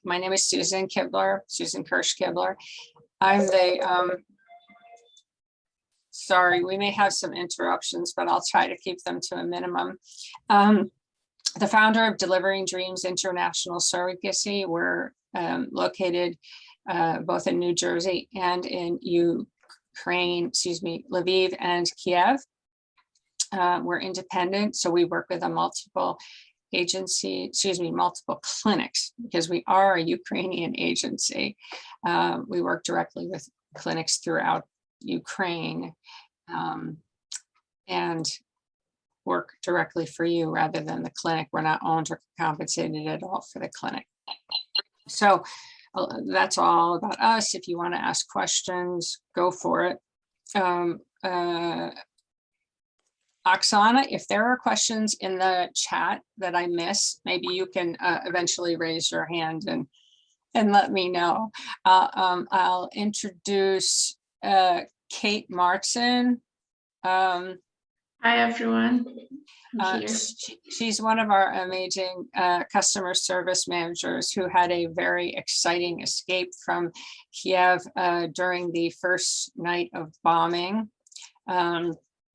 My name is Susan Kibler, Susan Kirsch Kibler. I'm the, sorry, we may have some interruptions, but I'll try to keep them to a minimum. The founder of Delivering Dreams International Surrogacy. We're located both in New Jersey and in Ukraine, Lviv and Kiev. We're independent, so we work with a multiple multiple clinics, because we are a Ukrainian agency. We work directly with clinics throughout Ukraine and work directly for you rather than the clinic. We're not owned or compensated at all for the clinic. So that's all about us. If you want to ask questions, go for it. Oksana, if there are questions in the chat that I miss, maybe you can eventually raise your hand and let me know. I'll introduce Kate Martin. Hi, everyone. She's one of our amazing customer service managers who had a very exciting escape from Kiev during the first night of bombing.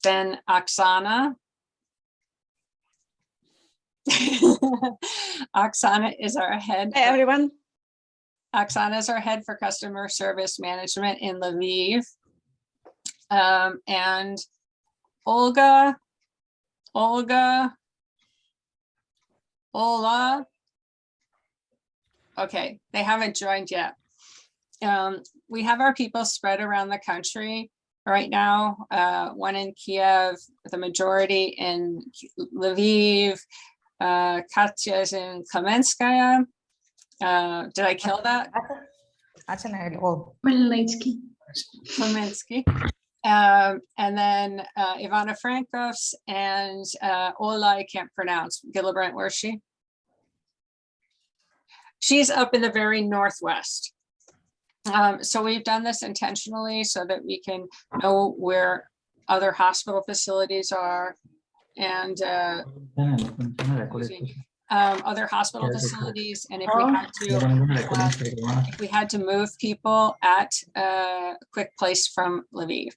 Then Oksana. Oksana is our head. Hey, everyone. Oksana is our head for customer service management in Lviv. And Ola. Okay, they haven't joined yet. We have our people spread around the country right now, one in Kiev, the majority in Lviv, Katya's in Kamenskaya. Did I kill that? Khmelnytsky. And then Ivano-Frankivsk and Ola, I can't pronounce. Gillibrand, where's she? She's up in the very northwest. So we've done this intentionally so that we can know where other hospital facilities are and other hospital facilities. And if we had to move people at a quick place from Lviv.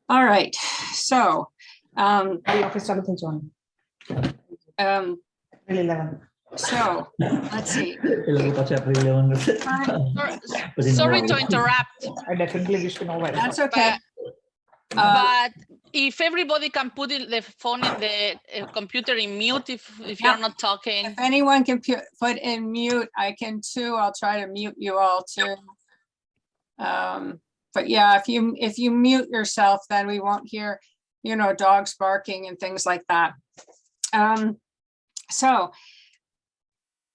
All right, so so let's see. Sorry to interrupt. I definitely wish to know why. That's okay. But if everybody can put the phone in the computer in mute if you're not talking. If anyone can put in mute, I can too. I'll try to mute you all too. But yeah, if you mute yourself, then we won't hear, you know, dogs barking and things like that. So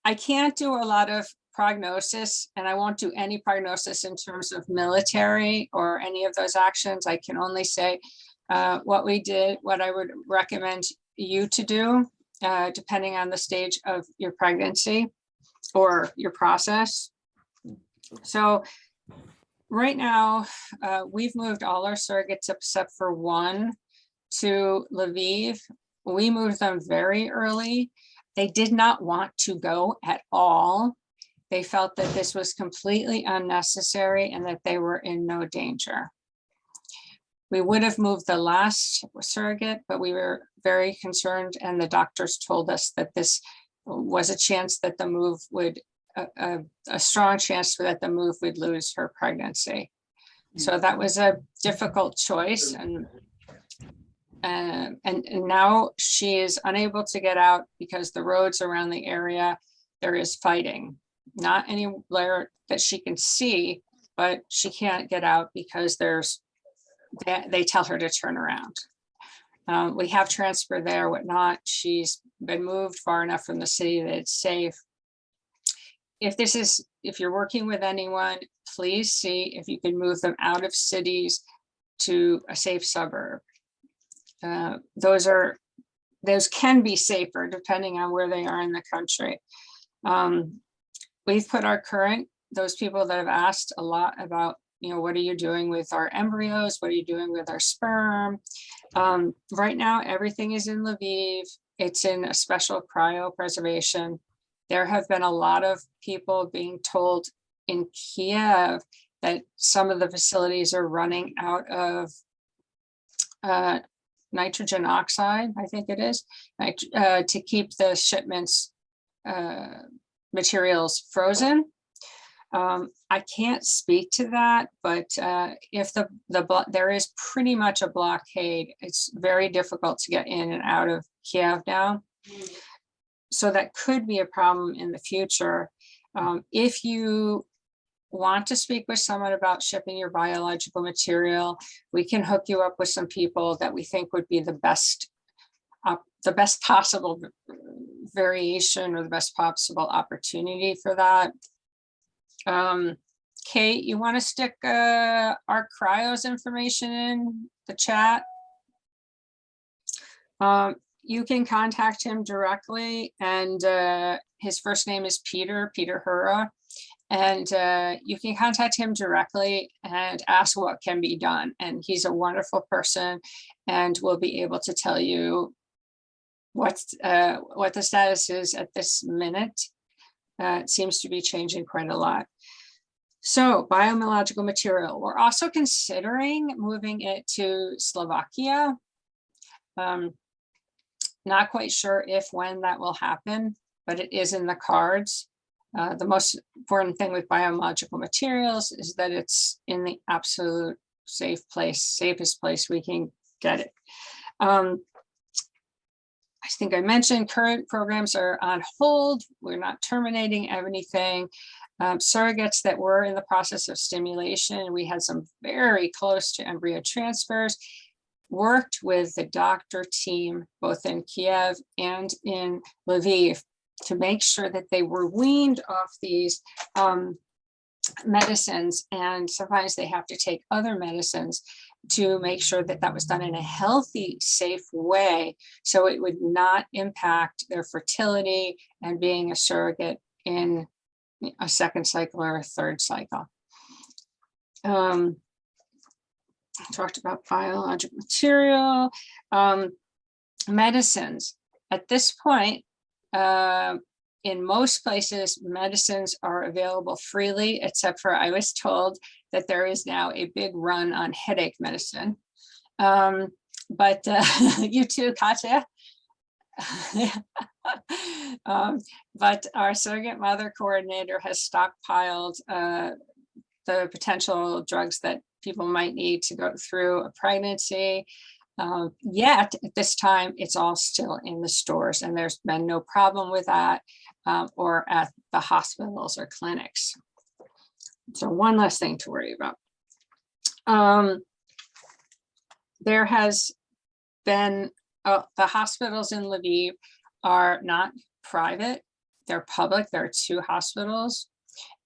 I can't do a lot of prognosis, and I won't do any prognosis in terms of military or any of those actions. I can only say what we did, what I would recommend you to do, depending on the stage of your pregnancy or your process. So right now, we've moved all our surrogates except for one to Lviv. We moved them very early. They did not want to go at all. They felt that this was completely unnecessary and that they were in no danger. We would have moved the last surrogate, but we were very concerned, and the doctors told us that this was a chance that the move would, a strong chance that the move would lose her pregnancy. So that was a difficult choice, and now she is unable to get out because the roads around the area, there is fighting. Not anywhere that she can see, but she can't get out because they tell her to turn around. We have transfer there, whatnot. She's been moved far enough from the city that it's safe. If you're working with anyone, please see if you can move them out of cities to a safe suburb. Those can be safer depending on where they are in the country. We've put those people that have asked a lot about, you know, what are you doing with our embryos? What are you doing with our sperm? Right now, everything is in Lviv. It's in a special cryopreservation. There have been a lot of people being told in Kiev that some of the facilities are running out of nitrogen oxide, I think it is, to keep the shipments materials frozen. I can't speak to that, but if there is pretty much a blockade, it's very difficult to get in and out of Kiev now. So that could be a problem in the future. If you want to speak with someone about shipping your biological material, we can hook you up with some people that we think would be the best possible variation or the best possible opportunity for that. Kate, you want to stick our Cryo's information in the chat? You can contact him directly, and his first name is Peter Hura. And you can contact him directly and ask what can be done. And he's a wonderful person and will be able to tell you what the status is at this minute. It seems to be changing quite a lot. So biological material, we're also considering moving it to Slovakia. Not quite sure if, when that will happen, but it is in the cards. The most important thing with biological materials is that it's in the absolute safest place we can get it. I think I mentioned current programs are on hold. We're not terminating anything. Surrogates that were in the process of stimulation, we had some very close to embryo transfers, worked with the doctor team, both in Kiev and in Lviv, to make sure that they were weaned off these medicines. And sometimes they have to take other medicines to make sure that that was done in a healthy, safe way, so it would not impact their fertility and being a surrogate in a second cycle or a third cycle. I talked about biological material, medicines. At this point, in most places, medicines are available freely, except for I was told that there is now a big run on headache medicine. But you too, Katya. But our surrogate mother coordinator has stockpiled the potential drugs that people might need to go through a pregnancy. Yet at this time, it's all still in the stores, and there's been no problem with that, or at the hospitals or clinics. So one less thing to worry about. There has been, the hospitals in Lviv are not private, they're public. There are 2 hospitals.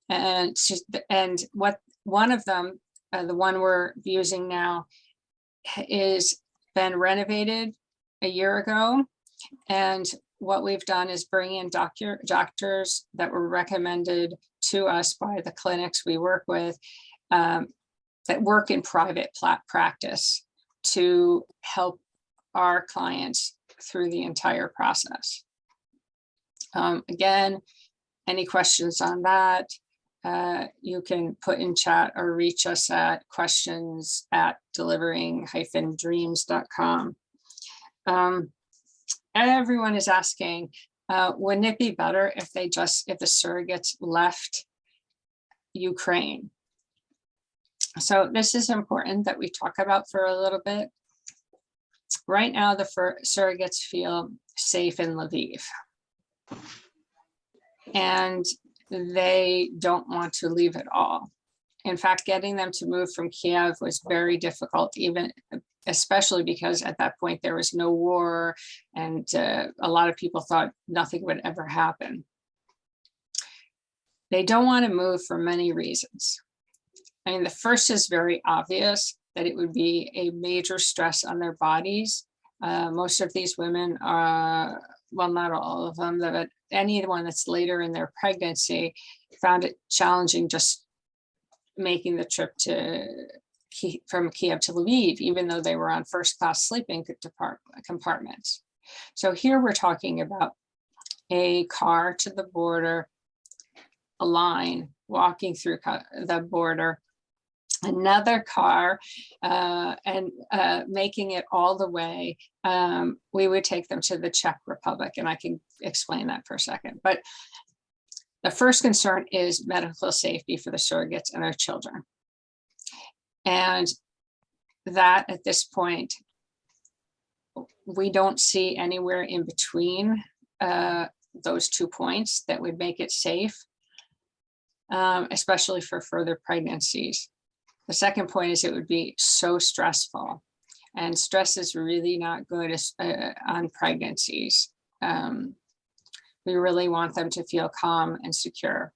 And what one of them, the one we're using now, is been renovated a year ago. And what we've done is bring in doctors that were recommended to us by the clinics we work with, that work in private practice, to help our clients through the entire process. Again, any questions on that, you can put in chat or reach us at questions@delivering-dreams.com. Everyone is asking, wouldn't it be better if the surrogates left Ukraine? So this is important that we talk about for a little bit. Right now, the surrogates feel safe in Lviv, and they don't want to leave at all. In fact, getting them to move from Kiev was very difficult, especially because at that point there was no war, and a lot of people thought nothing would ever happen. They don't want to move for many reasons. I mean, the first is very obvious, that it would be a major stress on their bodies. Most of these women are, well, not all of them, but anyone that's later in their pregnancy found it challenging just making the trip from Kiev to Lviv, even though they were on first-class sleeping compartments. So here we're talking about a car to the border, a line walking through the border, another car, and making it all the way, we would take them to the Czech Republic. And I can explain that for a second. But the first concern is medical safety for the surrogates and their children. And that at this point, we don't see anywhere in between those 2 points that would make it safe, especially for further pregnancies. The second point is it would be so stressful, and stress is really not good on pregnancies. We really want them to feel calm and secure.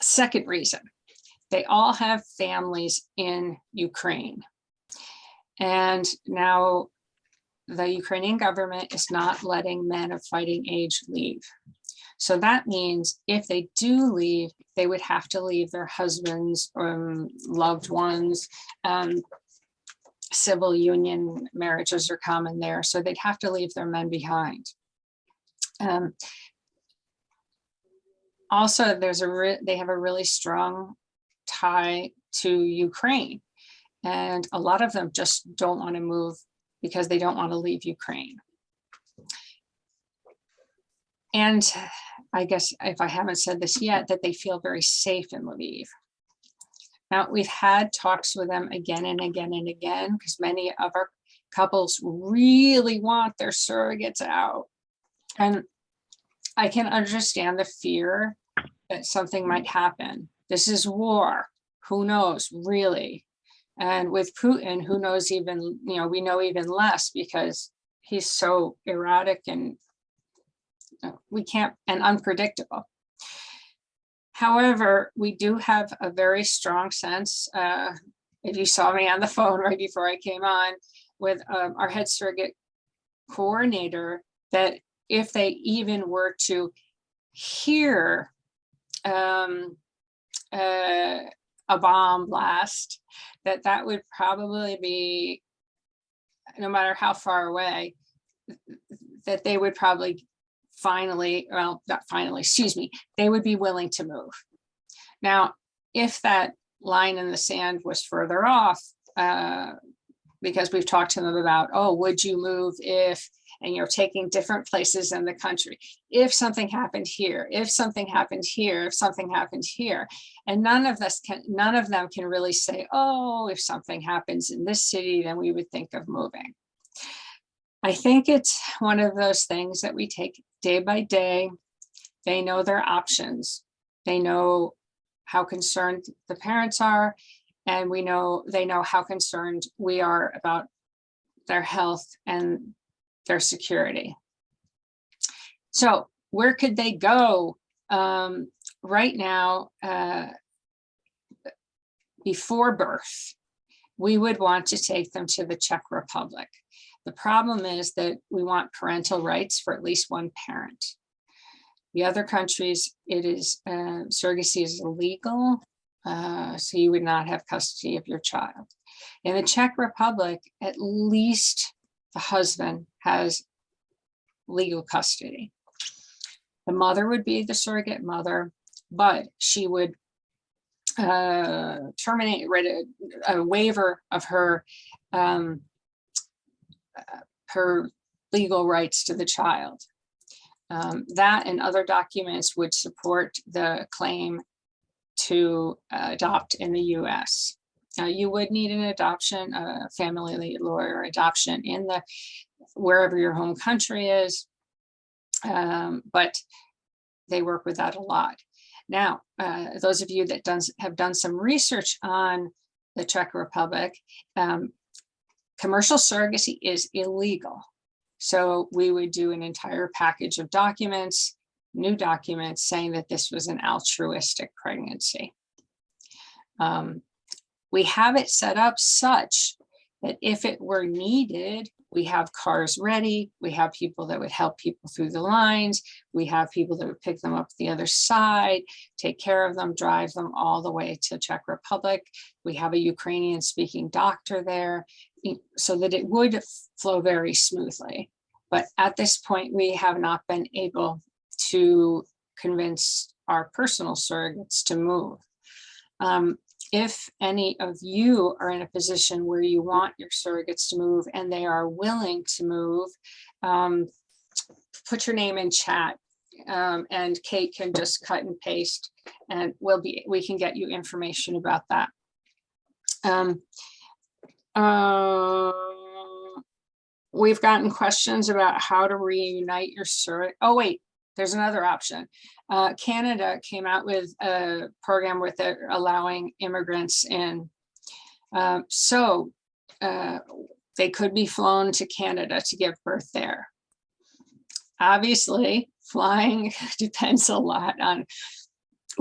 Second reason, they all have families in Ukraine. And now the Ukrainian government is not letting men of fighting age leave. So that means if they do leave, they would have to leave their husbands or loved ones. Civil union marriages are common there, so they'd have to leave their men behind. Also, they have a really strong tie to Ukraine, and a lot of them just don't want to move because they don't want to leave Ukraine. And I guess if I haven't said this yet, that they feel very safe in Lviv. Now, we've had talks with them again and again and again, because many of our couples really want their surrogates out. And I can understand the fear that something might happen. This is war. Who knows, really? And with Putin, who knows even, we know even less, because he's so erratic and and unpredictable. However, we do have a very strong sense, if you saw me on the phone right before I came on, with our head surrogate coordinator, that if they even were to hear a bomb blast, that would probably be, no matter how far away, that they would probably they would be willing to move. Now, if that line in the sand was further off, because we've talked to them about, oh, would you move if, and taking different places in the country, if something happened here, if something happened here, if something happened here, and none of them can really say, oh, if something happens in this city, then we would think of moving. I think it's one of those things that we take day by day. They know their options. They know how concerned the parents are, and they know how concerned we are about their health and their security. So where could they go? Right now, before birth, we would want to take them to the Czech Republic. The problem is that we want parental rights for at least one parent. The other countries, surrogacy is illegal, so you would not have custody of your child. In the Czech Republic, at least the husband has legal custody. The mother would be the surrogate mother, but she would terminate a waiver of her legal rights to the child. That and other documents would support the claim to adopt in the US. You would need an adoption, a family lawyer adoption in wherever your home country is, but they work with that a lot. Now, those of you that have done some research on the Czech Republic, commercial surrogacy is illegal. So we would do an entire package of documents, new documents, saying that this was an altruistic pregnancy. We have it set up such that if it were needed, we have cars ready. We have people that would help people through the lines. We have people that would pick them up the other side, take care of them, drive them all the way to Czech Republic. We have a Ukrainian speaking doctor there. so that it would flow very smoothly. But at this point, we have not been able to convince our personal surrogates to move. If any of you are in a position where you want your surrogates to move and they are willing to move, put your name in chat, and Kate can just cut and paste, and we can get you information about that. We've gotten questions about how to reunite your surrogate. Oh wait, there's another option. Canada came out with a program with allowing immigrants in. So they could be flown to Canada to give birth there. Obviously, flying depends a lot on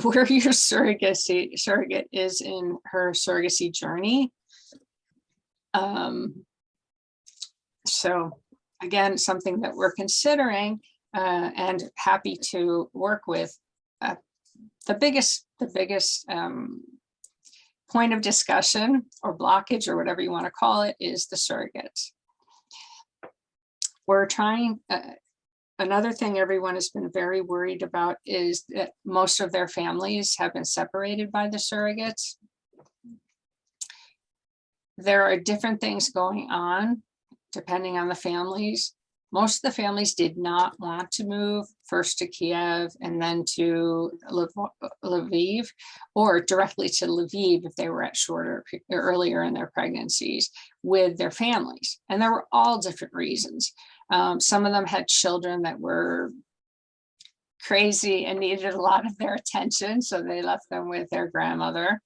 where your surrogate is in her surrogacy journey. So again, something that we're considering and happy to work with. The biggest point of discussion or blockage or whatever you want to call it is the surrogates. We're trying, another thing everyone has been very worried about is that most of their families have been separated by the surrogates. There are different things going on depending on the families. Most of the families did not want to move first to Kiev and then to Lviv, or directly to Lviv if they were at earlier in their pregnancies with their families. And there were all different reasons. Some of them had children that were crazy and needed a lot of their attention, so they left them with their grandmother.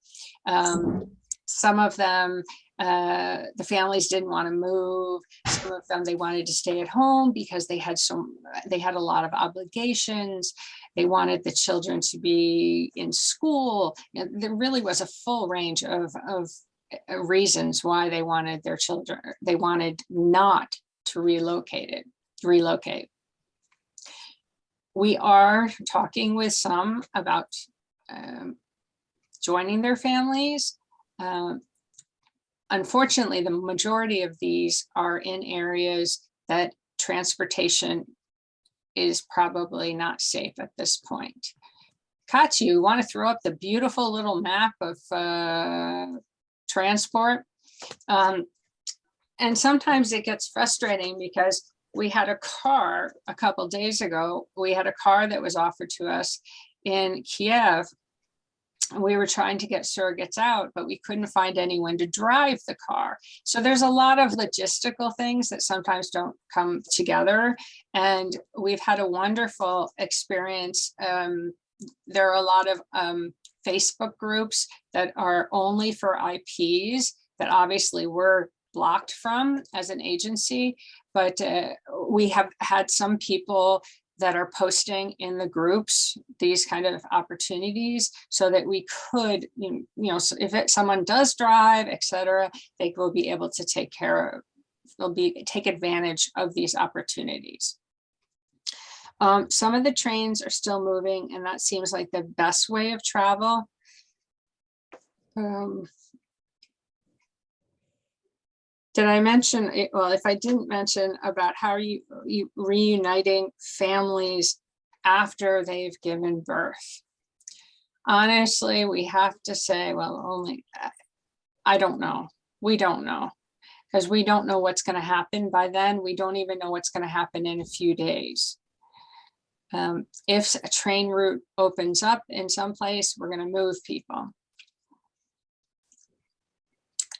Some of them, the families didn't want to move. Some of them, they wanted to stay at home because they had a lot of obligations. They wanted the children to be in school. There really was a full range of reasons why they wanted their children. They wanted not to relocate. We are talking with some about joining their families. Unfortunately, the majority of these are in areas that transportation is probably not safe at this point. Katya, you want to throw up the beautiful little map of transport? And sometimes it gets frustrating because we had a car a couple days ago. We had a car that was offered to us in Kiev. We were trying to get surrogates out, but we couldn't find anyone to drive the car. So there's a lot of logistical things that sometimes don't come together. And we've had a wonderful experience. There are a lot of Facebook groups that are only for IPs that obviously we're blocked from as an agency, but we have had some people that are posting in the groups these kind of opportunities so that we could, so if someone does drive, etc., they will be able to take advantage of these opportunities. Some of the trains are still moving, and that seems like the best way of travel. Did I mention it? Well, if I didn't mention about how you reuniting families after they've given birth. Honestly, we have to say, well, I don't know. We don't know, because we don't know what's going to happen by then. We don't even know what's going to happen in a few days. If a train route opens up in some place, we're going to move people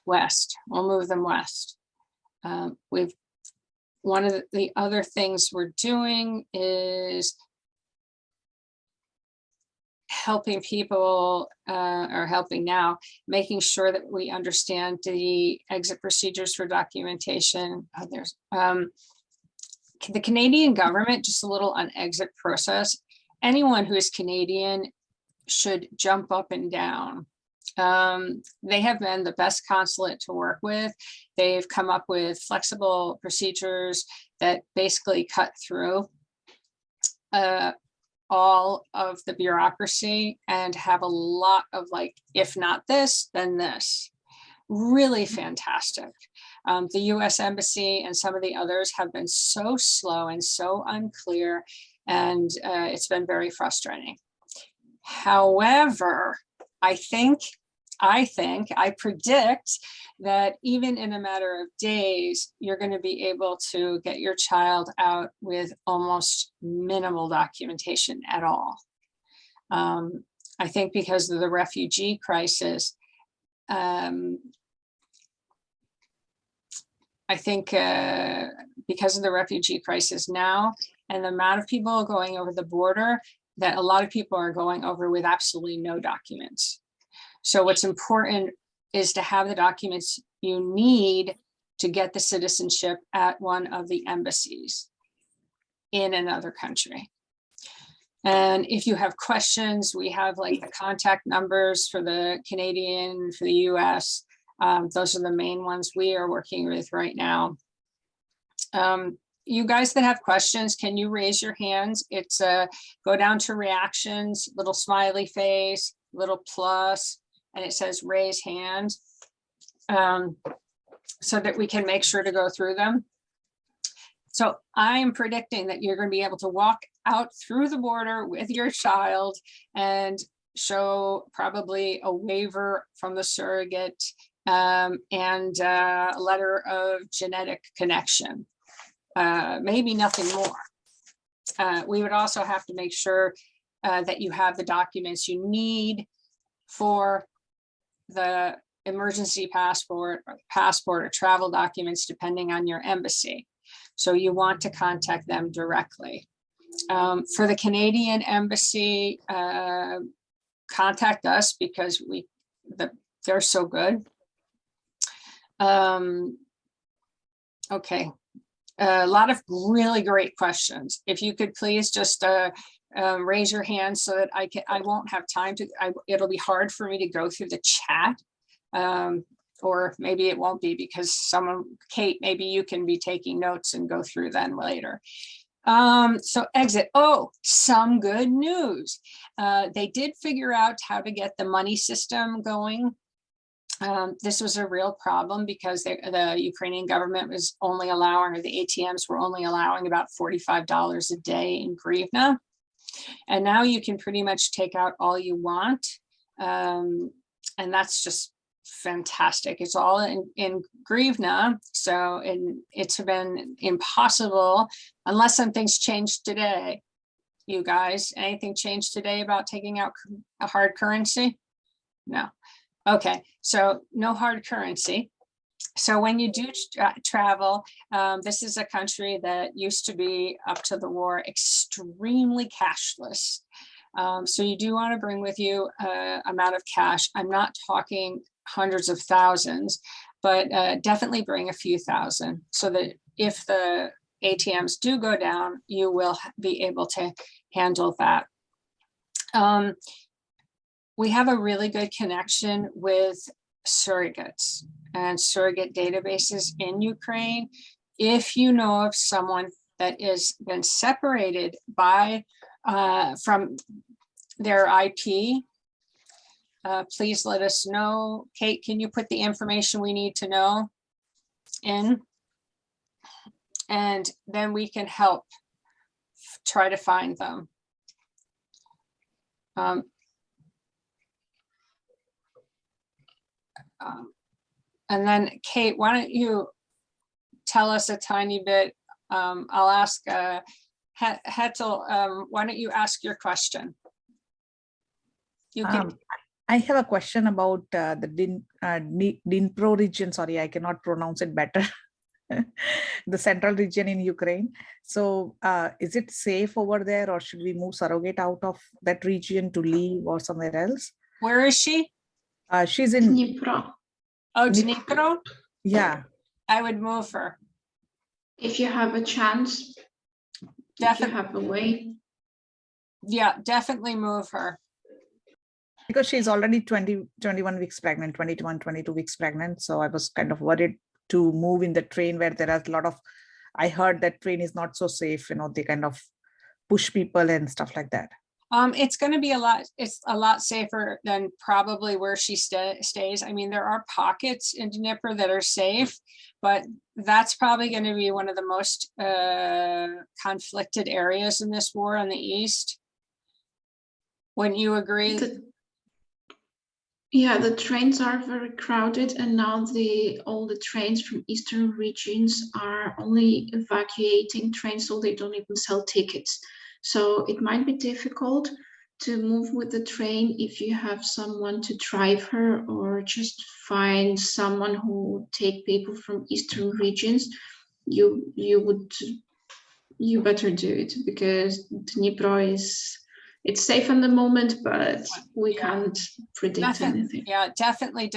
west. We'll move them west. One of the other things we're doing is helping people, or helping now, making sure that we understand the exit procedures for documentation. There's the Canadian government, just a little on exit process. Anyone who is Canadian should jump up and down. They have been the best consulate to work with. They've come up with flexible procedures that basically cut through all of the bureaucracy and have a lot of, like, if not this, then this. Really fantastic. The US Embassy and some of the others have been so slow and so unclear, and it's been very frustrating. However, I predict that even in a matter of days, you're going to be able to get your child out with almost minimal documentation at all. I think because of the refugee crisis, because of the refugee crisis now and the amount of people going over the border, that a lot of people are going over with absolutely no documents. So what's important is to have the documents you need to get the citizenship at one of the embassies in another country. And if you have questions, we have like the contact numbers for the Canadian, for the US. Those are the main ones we are working with right now. You guys that have questions, can you raise your hands? It's go down to reactions, little smiley face, little plus, and it says raise hand, so that we can make sure to go through them. So I am predicting that you're going to be able to walk out through the border with your child and show probably a waiver from the surrogate and a letter of genetic connection. Maybe nothing more. We would also have to make sure that you have the documents you need for the emergency passport or travel documents, depending on your embassy. So you want to contact them directly. For the Canadian embassy, contact us because they're so good. Okay. A lot of really great questions. If you could please just raise your hand so that I won't have time to, it'll be hard for me to go through the chat. Or maybe it won't be because Kate, maybe you can be taking notes and go through them later. So exit. Oh, some good news. They did figure out how to get the money system going. This was a real problem because the Ukrainian government was only allowing, or the ATMs were only allowing about $45 a day in hryvnia. And now you can pretty much take out all you want. And that's just fantastic. It's all in hryvnia. So it's been impossible unless something's changed today. You guys, anything changed today about taking out a hard currency? No. Okay, so no hard currency. So when you do travel, this is a country that used to be, up to the war, extremely cashless. So you do want to bring with you an amount of cash. I'm not talking hundreds of thousands, but definitely bring a few thousand so that if the ATMs do go down, you will be able to handle that. We have a really good connection with surrogates and surrogate databases in Ukraine. If you know of someone that has been separated by from their IP, please let us know. Kate, can you put the information we need to know in? And then we can help try to find them. And then Kate, why don't you tell us a tiny bit? I'll ask Hetel, why don't you ask your question? You can. I have a question about the Dnipro region. Sorry, I cannot pronounce it better. The central region in Ukraine. So is it safe over there, or should we move surrogate out of that region to leave or somewhere else? Where is she? She's in Dnipro. Oh, Dnipro? Yeah. I would move her. If you have a chance, if you have a way. Yeah, definitely move her. Because she's already 21 weeks pregnant, 22 weeks pregnant. So I was kind of worried to move in the train where there are a lot of, I heard that train is not so safe, you know, they kind of push people and stuff like that. It's going to be it's a lot safer than probably where she stays. I mean, there are pockets in Dnipro that are safe, but that's probably going to be one of the most conflicted areas in this war on the east. Wouldn't you agree? Yeah, the trains are very crowded, and now all the trains from eastern regions are only evacuating trains, so they don't even sell tickets. So it might be difficult to move with the train if you have someone to drive her, or just find someone who would take people from eastern regions. You better do it, because Dnipro it's safe in the moment, but we can't predict anything. Yeah, definitely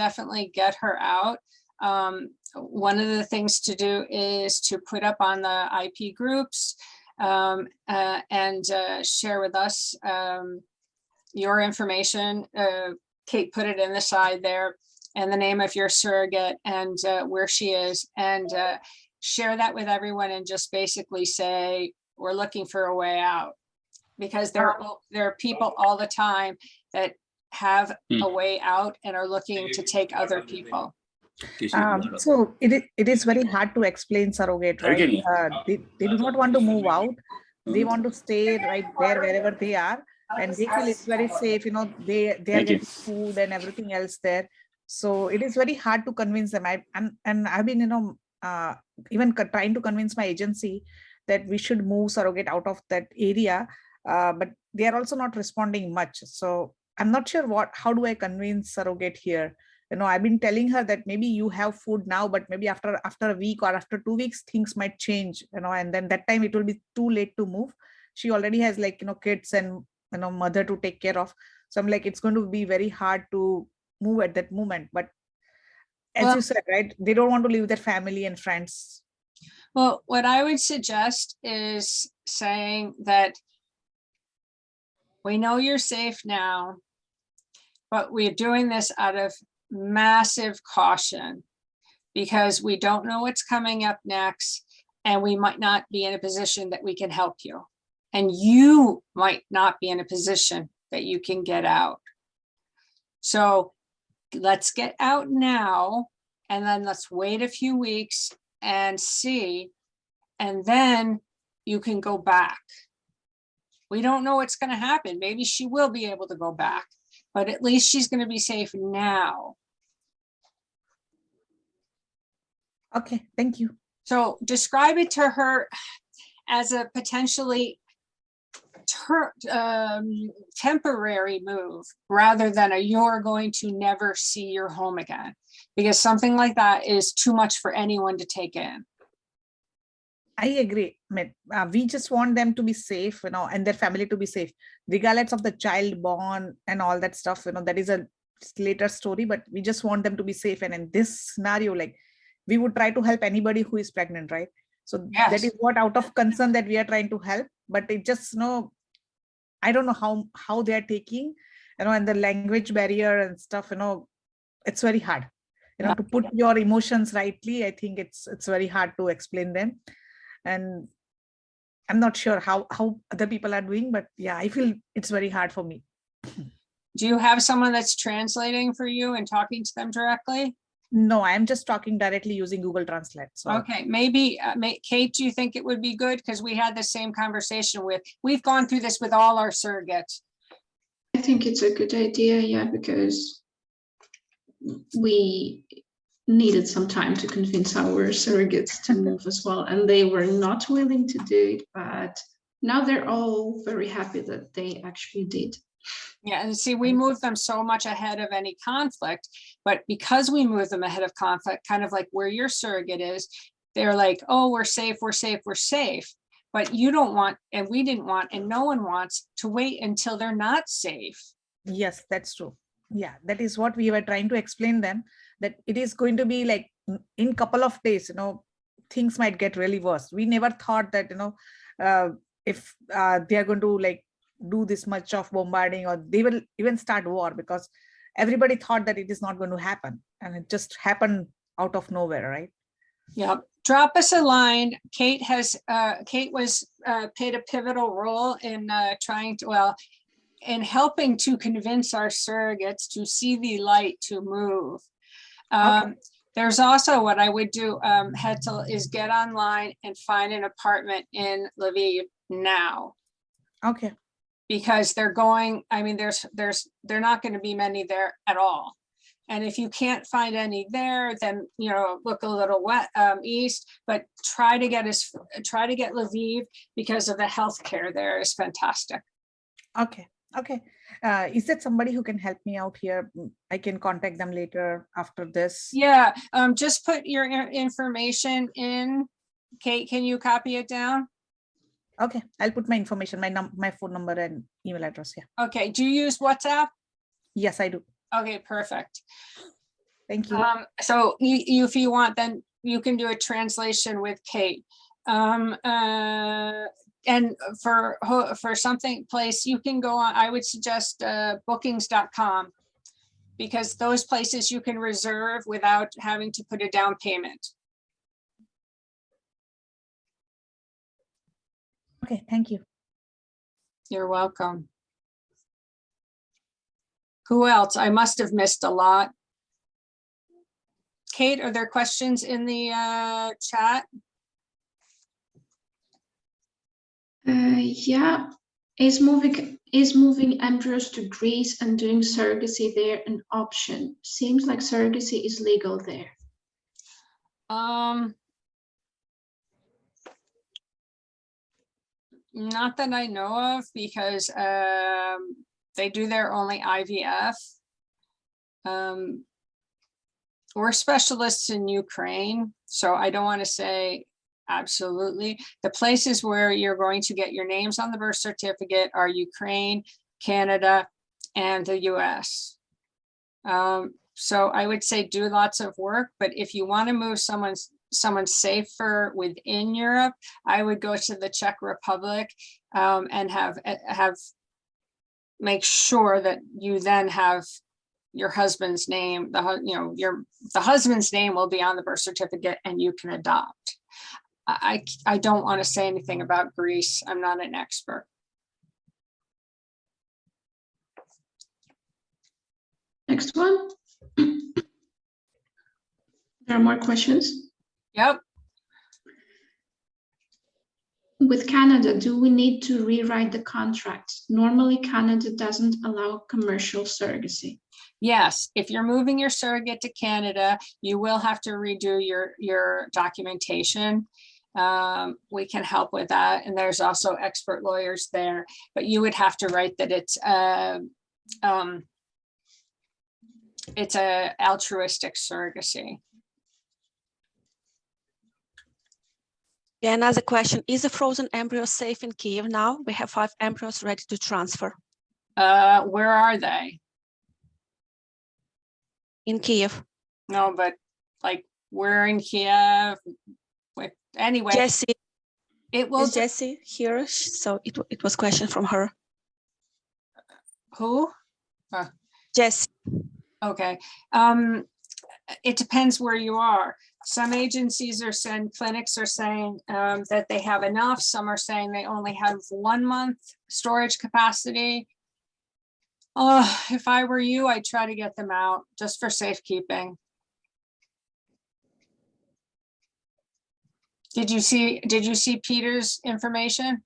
get her out. One of the things to do is to put up on the IP groups and share with us your information. Kate put it in the side there, and the name of your surrogate and where she is, and share that with everyone, and just basically say, we're looking for a way out. Because there are people all the time that have a way out and are looking to take other people. So it is very hard to explain surrogate, right? They do not want to move out. They want to stay right there wherever they are, and they feel it's very safe. You know, they are getting food and everything else there. So it is very hard to convince them. And I've been, you know, even trying to convince my agency that we should move surrogate out of that area. But they are also not responding much. So I'm not sure how do I convince surrogate here? You know, I've been telling her that maybe you have food now, but maybe after a week or after 2 weeks, things might change, you know, and then that time it will be too late to move. She already has, like, you know, kids and, you know, mother to take care of. So I'm like, it's going to be very hard to move at that moment. But as you said, right, they don't want to leave their family and friends. Well, what I would suggest is saying that we know you're safe now, but we're doing this out of massive caution because we don't know what's coming up next, and we might not be in a position that we can help you. And you might not be in a position that you can get out. So let's get out now, and then let's wait a few weeks and see, and then you can go back. We don't know what's going to happen. Maybe she will be able to go back, but at least she's going to be safe now. Okay, thank you. So describe it to her as a potentially temporary move rather than you're going to never see your home again, because something like that is too much for anyone to take in. I agree. We just want them to be safe, you know, and their family to be safe, regardless of the child born and all that stuff. You know, that is a later story, but we just want them to be safe. And in this scenario, like, we would try to help anybody who is pregnant, right? So that is what, out of concern, that we are trying to help. But it just, you know, I don't know how they are taking, you know, and the language barrier and stuff, you know, it's very hard, you know, to put your emotions rightly. I think it's very hard to explain them. And I'm not sure how other people are doing, but yeah, I feel it's very hard for me. Do you have someone that's translating for you and talking to them directly? No, I'm just talking directly using Google Translate. So. Okay, maybe, Kate, do you think it would be good? Because we had the same conversation we've gone through this with all our surrogates. I think it's a good idea, yeah, because we needed some time to convince our surrogates to move as well, and they were not willing to do it, but now they're all very happy that they actually did. Yeah, and see, we move them so much ahead of any conflict, but because we move them ahead of conflict, kind of like where your surrogate is, they're like, oh, we're safe, we're safe, we're safe. But you don't want, and we didn't want, and no one wants to wait until they're not safe. Yes, that's true. Yeah, that is what we were trying to explain them, that it is going to be like in couple of days, you know, things might get really worse. We never thought that, you know, if they are going to like do this much of bombarding, or they will even start war, because everybody thought that it is not going to happen, and it just happened out of nowhere, right? Yeah, drop us a line. Kate was played a pivotal role in trying to, well, in helping to convince our surrogates to see the light to move. There's also what I would do, Hetzel, is get online and find an apartment in Lviv now. Okay. Because they're going, I mean, they're not going to be many there at all. And if you can't find any there, then, you know, look a little east, but try to get Lviv, because of the healthcare there is fantastic. Okay. Okay. Is there somebody who can help me out here? I can contact them later after this. Yeah, just put your information in. Kate, can you copy it down? Okay, I'll put my information, my phone number and email address. Yeah. Okay, do you use WhatsApp? Yes, I do. Okay, perfect. Thank you. So you, if you want, then you can do a translation with Kate. And for something place, you can go on, I would suggest bookings.com, because those places you can reserve without having to put a down payment. Okay, thank you. You're welcome. Who else? I must have missed a lot. Kate, are there questions in the chat? Yeah, is moving embryos to Greece and doing surrogacy there an option? Seems like surrogacy is legal there. Not that I know of, because they do their only IVF. We're specialists in Ukraine, so I don't want to say absolutely. The places where you're going to get your names on the birth certificate are Ukraine, Canada, and the US. So I would say do lots of work, but if you want to move someone safer within Europe, I would go to the Czech Republic and make sure that you then have your husband's name, the husband's name will be on the birth certificate and you can adopt. I don't want to say anything about Greece. I'm not an expert. Next one. There are more questions. Yep. With Canada, do we need to rewrite the contract? Normally, Canada doesn't allow commercial surrogacy. Yes, if you're moving your surrogate to Canada, you will have to redo your documentation. We can help with that. And there's also expert lawyers there, but you would have to write that it's a altruistic surrogacy. Yeah, another question. Is the frozen embryo safe in Kyiv now? We have 5 embryos ready to transfer. Where are they? In Kyiv. No, but like we're in Kiev. Anyway, Jessie, it will. is Jessie here? So it was a question from her. Who? Jessie. Okay. It depends where you are. Some agencies are saying, clinics are saying that they have enough. Some are saying they only have 1 month storage capacity. If I were you, I'd try to get them out just for safekeeping. Did you see Peter's information?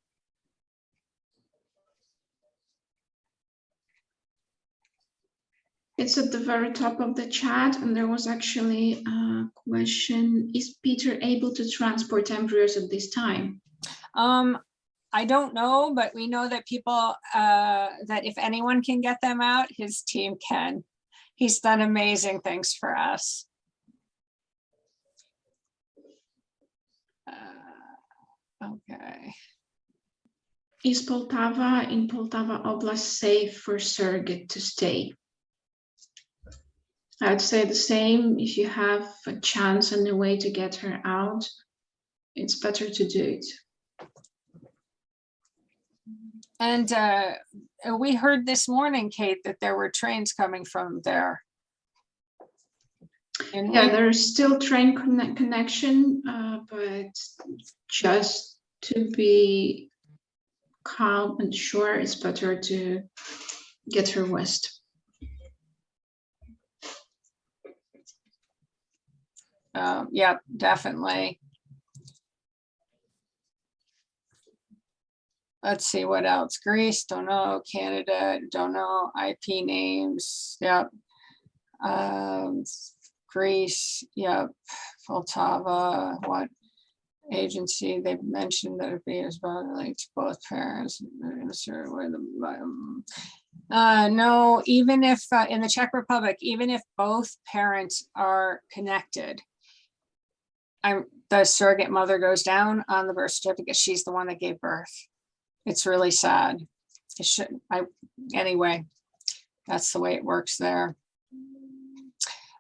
It's at the very top of the chat, and there was actually a question: is Peter able to transport embryos at this time? I don't know, but we know that people, that if anyone can get them out, his team can. He's done amazing things for us. Okay. Is Poltava in Poltava Oblast safe for surrogate to stay? I'd say the same. If you have a chance and a way to get her out, it's better to do it. And we heard this morning, Kate, that there were trains coming from there. Yeah, there's still train connection, but just to be calm and sure, it's better to get her west. Yeah, definitely. Let's see what else. Greece, don't know. Canada, don't know. IP names, yep. Greece, yep. Poltava, what agency? They've mentioned that it is linked to both parents. No, even if in the Czech Republic, even if both parents are connected, the surrogate mother goes down on the birth certificate. She's the one that gave birth. It's really sad. It shouldn't. Anyway, that's the way it works there.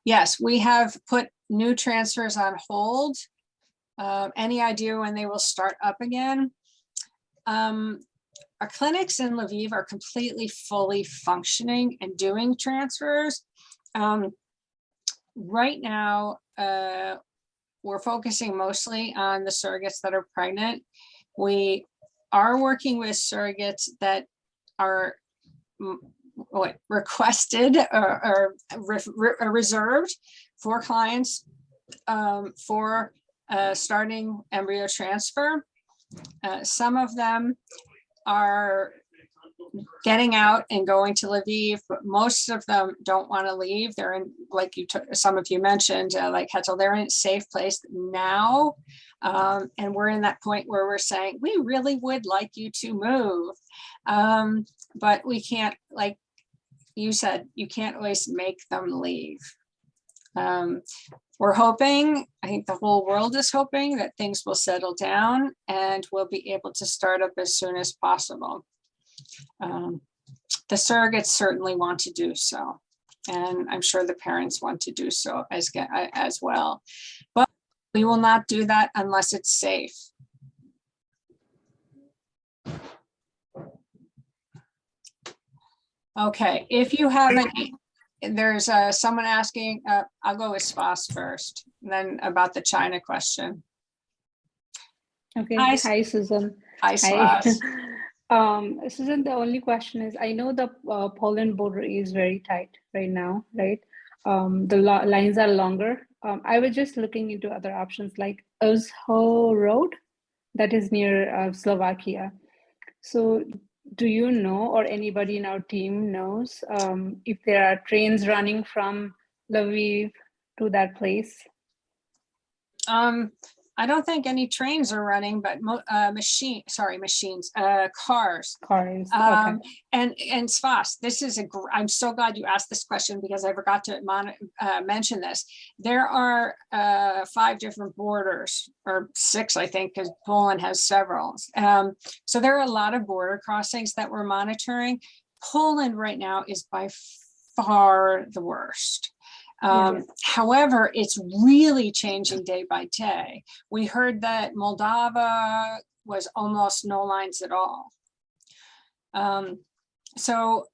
Yes, we have put new transfers on hold. Any idea when they will start up again? Our clinics in Lviv are completely fully functioning and doing transfers. Right now, we're focusing mostly on the surrogates that are pregnant. We are working with surrogates that are requested or reserved for clients for starting embryo transfer. Some of them are getting out and going to Lviv, but most of them don't want to leave. They're in, like some of you mentioned, like Hetzel, they're in a safe place now. And we're in that point where we're saying, we really would like you to move. But we can't, like you said, you can't always make them leave. We're hoping, I think the whole world is hoping that things will settle down and we'll be able to start up as soon as possible. The surrogates certainly want to do so, and I'm sure the parents want to do so as well. But we will not do that unless it's safe. Okay, if you haven't, there's someone asking, I'll go with Svas first, and then about the China question. Okay, Hi, hi Susan. Hi, Svas. Susan, the only question is, I know the Poland border is very tight right now, right? The lines are longer. I was just looking into other options like Özho Road, that is near Slovakia. So do you know, or anybody in our team knows, if there are trains running from Lviv to that place? I don't think any trains are running, but cars. Cars, okay. And Svas, this is I'm so glad you asked this question because I forgot to mention this. There are 5 different borders, or 6, I think, because Poland has several. So there are a lot of border crossings that we're monitoring. Poland right now is by far the worst. However, it's really changing day by day. We heard that Moldova was almost no lines at all. So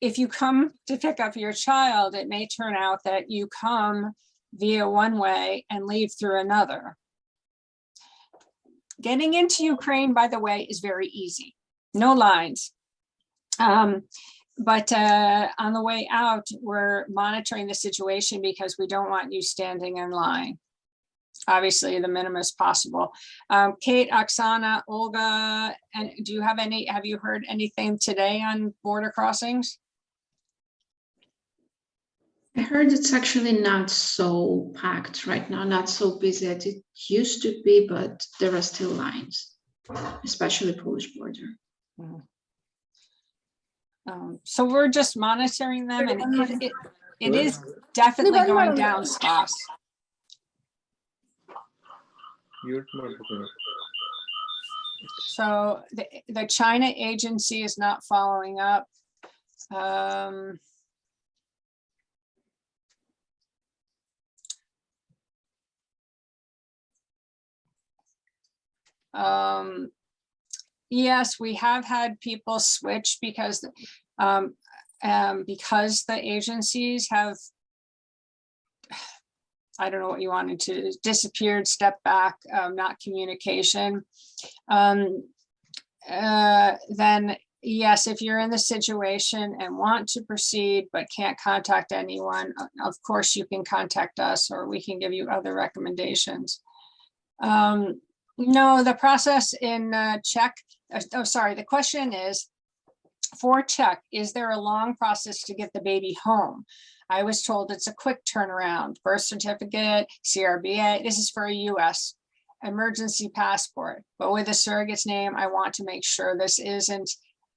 if you come to pick up your child, it may turn out that you come via one way and leave through another. Getting into Ukraine, by the way, is very easy. No lines. But on the way out, we're monitoring the situation because we don't want you standing in line. Obviously, the minimum as possible. Kate, Oksana, Olga, and do you have you heard anything today on border crossings? I heard it's actually not so packed right now, not so busy as it used to be, but there are still lines, especially Polish border. So we're just monitoring them, and it is definitely going down, Stas. So the China agency is not following up. Yes, we have had people switch because the agencies have, I don't know what you wanted to, disappeared, stepped back, not communication. then yes, if you're in the situation and want to proceed but can't contact anyone, of course you can contact us or we can give you other recommendations. No, the process in Czech, oh, sorry, the question is, for Czech, is there a long process to get the baby home? I was told it's a quick turnaround, birth certificate, CRBA, this is for a US emergency passport, but with a surrogate's name, I want to make sure this isn't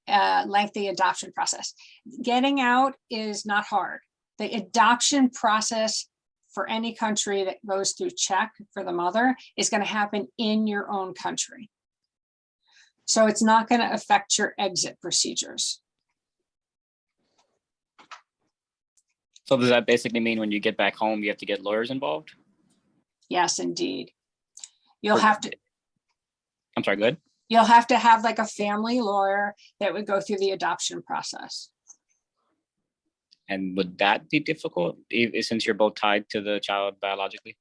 a lengthy adoption process. Getting out is not hard. The adoption process for any country that goes through Czech for the mother is going to happen in your own country. So it's not going to affect your exit procedures. So does that basically mean when you get back home, you have to get lawyers involved? Yes, indeed. You'll have to. I'm sorry, go ahead. You'll have to have like a family lawyer that would go through the adoption process. And would that be difficult since you're both tied to the child biologically?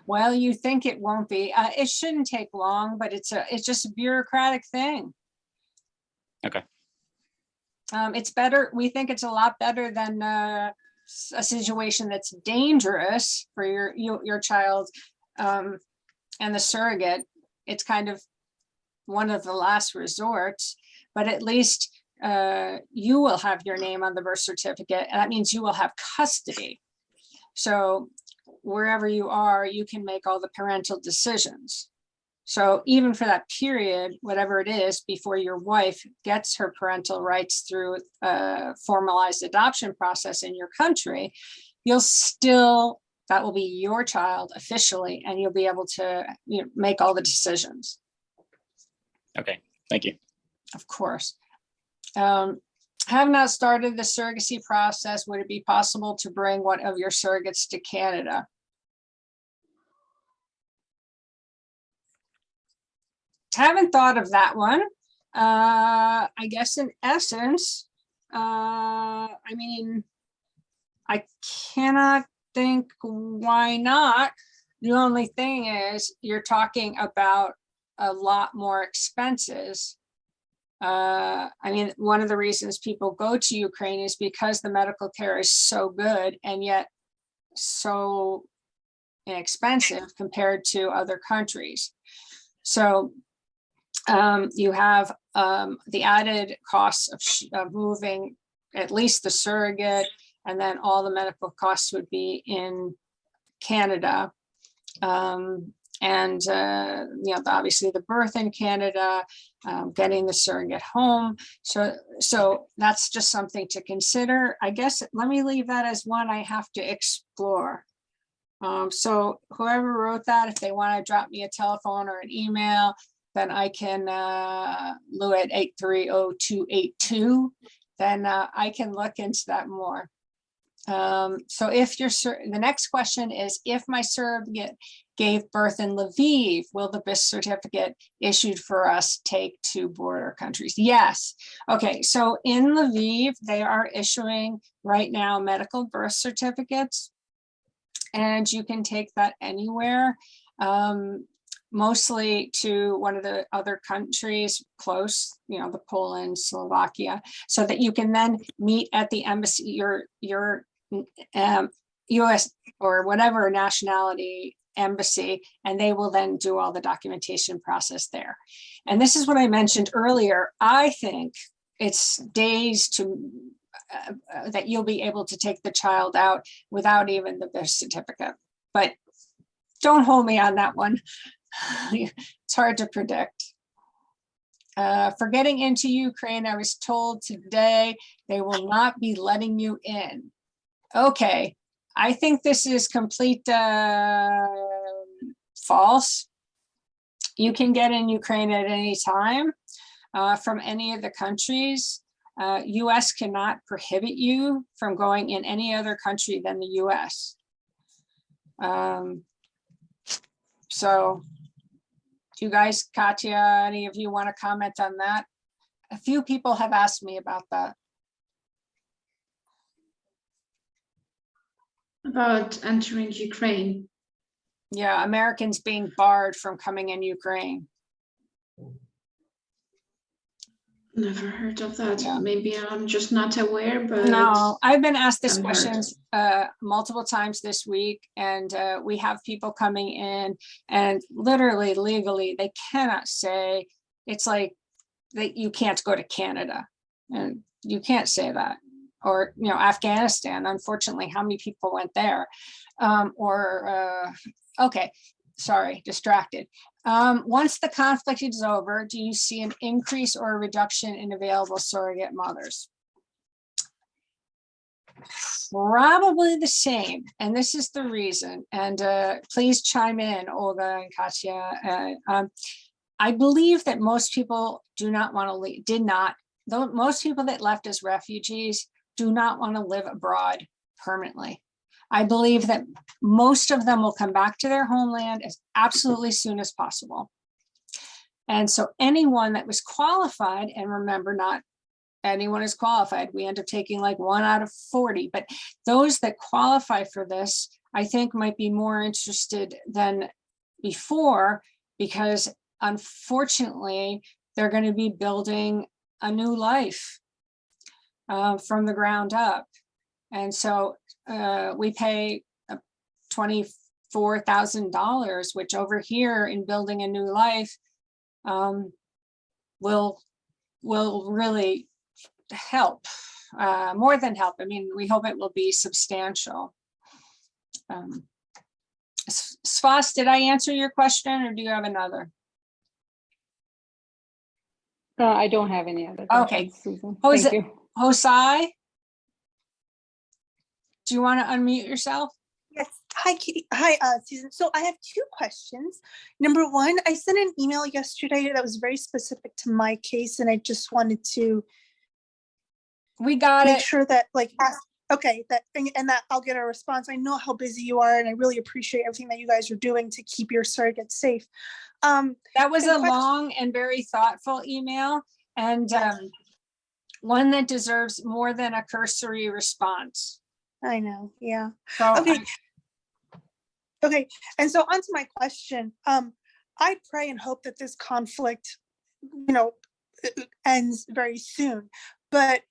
Well, you think it won't be. It shouldn't take long, but it's just a bureaucratic thing. Okay. It's better. We think it's a lot better than a situation that's dangerous for your child and the surrogate. It's kind of one of the last resorts, but at least you will have your name on the birth certificate, and that means you will have custody. So wherever you are, you can make all the parental decisions. So even for that period, whatever it is, before your wife gets her parental rights through a formalized adoption process in your country, you'll still, that will be your child officially, and you'll be able to make all the decisions. Okay, thank you. Of course. Have not started the surrogacy process. Would it be possible to bring one of your surrogates to Canada? Haven't thought of that one. I guess in essence, I mean, I cannot think why not. The only thing is you're talking about a lot more expenses. I mean, one of the reasons people go to Ukraine is because the medical care is so good and yet so inexpensive compared to other countries. So you have the added costs of moving at least the surrogate, and then all the medical costs would be in Canada. And obviously the birth in Canada, getting the surrogate home. So that's just something to consider. I guess, let me leave that as one I have to explore. So whoever wrote that, if they want to drop me a telephone or an email, then I can, Lou at 830-282, then I can look into that more. So if the next question is, if my surrogate gave birth in Lviv, will the birth certificate issued for us take to border countries? Yes. Okay, so in Lviv, they are issuing right now medical birth certificates, and you can take that anywhere, mostly to one of the other countries close, the Poland, Slovakia, so that you can then meet at the embassy, your US or whatever nationality embassy, and they will then do all the documentation process there. And this is what I mentioned earlier. I think it's days to that you'll be able to take the child out without even the birth certificate, but don't hold me on that one. It's hard to predict. For getting into Ukraine, I was told today they will not be letting you in. Okay, I think this is complete false. You can get in Ukraine at any time from any of the countries. US cannot prohibit you from going in any other country than the US. So you guys, Katya, any of you want to comment on that? A few people have asked me about that. About entering Ukraine. Yeah, Americans being barred from coming in Ukraine. Never heard of that. Yeah. Maybe I'm just not aware, but No, I've been asked this Haven't heard. questions multiple times this week, and we have people coming in, and literally legally they cannot say, it's like that you can't go to Canada, and you can't say that, or Afghanistan. Unfortunately, how many people went there? Okay, sorry, distracted. Once the conflict is over, do you see an increase or a reduction in available surrogate mothers? Probably the same, and this is the reason, and please chime in, Olga and Katya. I believe that most people do not want to leave, though most people that left as refugees do not want to live abroad permanently. I believe that most of them will come back to their homeland as absolutely soon as possible. And so anyone that was qualified, and remember, not anyone is qualified, we end up taking like 1 out of 40, but those that qualify for this, I think might be more interested than before, because unfortunately, they're going to be building a new life from the ground up. And so we pay $24,000, which over here in building a new life will really help, more than help. I mean, we hope it will be substantial. Svas, did I answer your question, or do you have another? I don't have any other Okay. questions, Susan. Jose, Thank you. Hosai, do you want to unmute yourself? Yes. Hi, Katie. Hi, Susan. So I have 2 questions. Number one, I sent an email yesterday that was very specific to my case, and I just wanted to We got make it. sure that, like, okay, that and that I'll get a response. I know how busy you are, and I really appreciate everything that you guys are doing to keep your surrogates safe. That was and a long and very thoughtful email, and one that deserves more than a cursory response. I know, yeah. So Okay. Okay, and so on to my question. I pray and hope that this conflict, ends very soon. But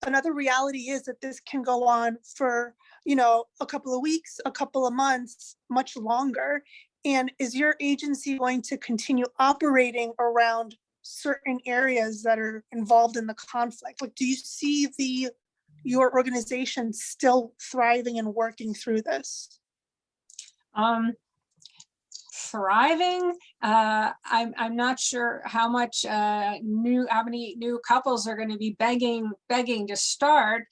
another reality is that this can go on for, a couple of weeks, a couple of months, much longer. And is your agency going to continue operating around certain areas that are involved in the conflict? Like, do you see your organization still thriving and working through this? Thriving. I'm not sure how many new couples are going to be begging to start.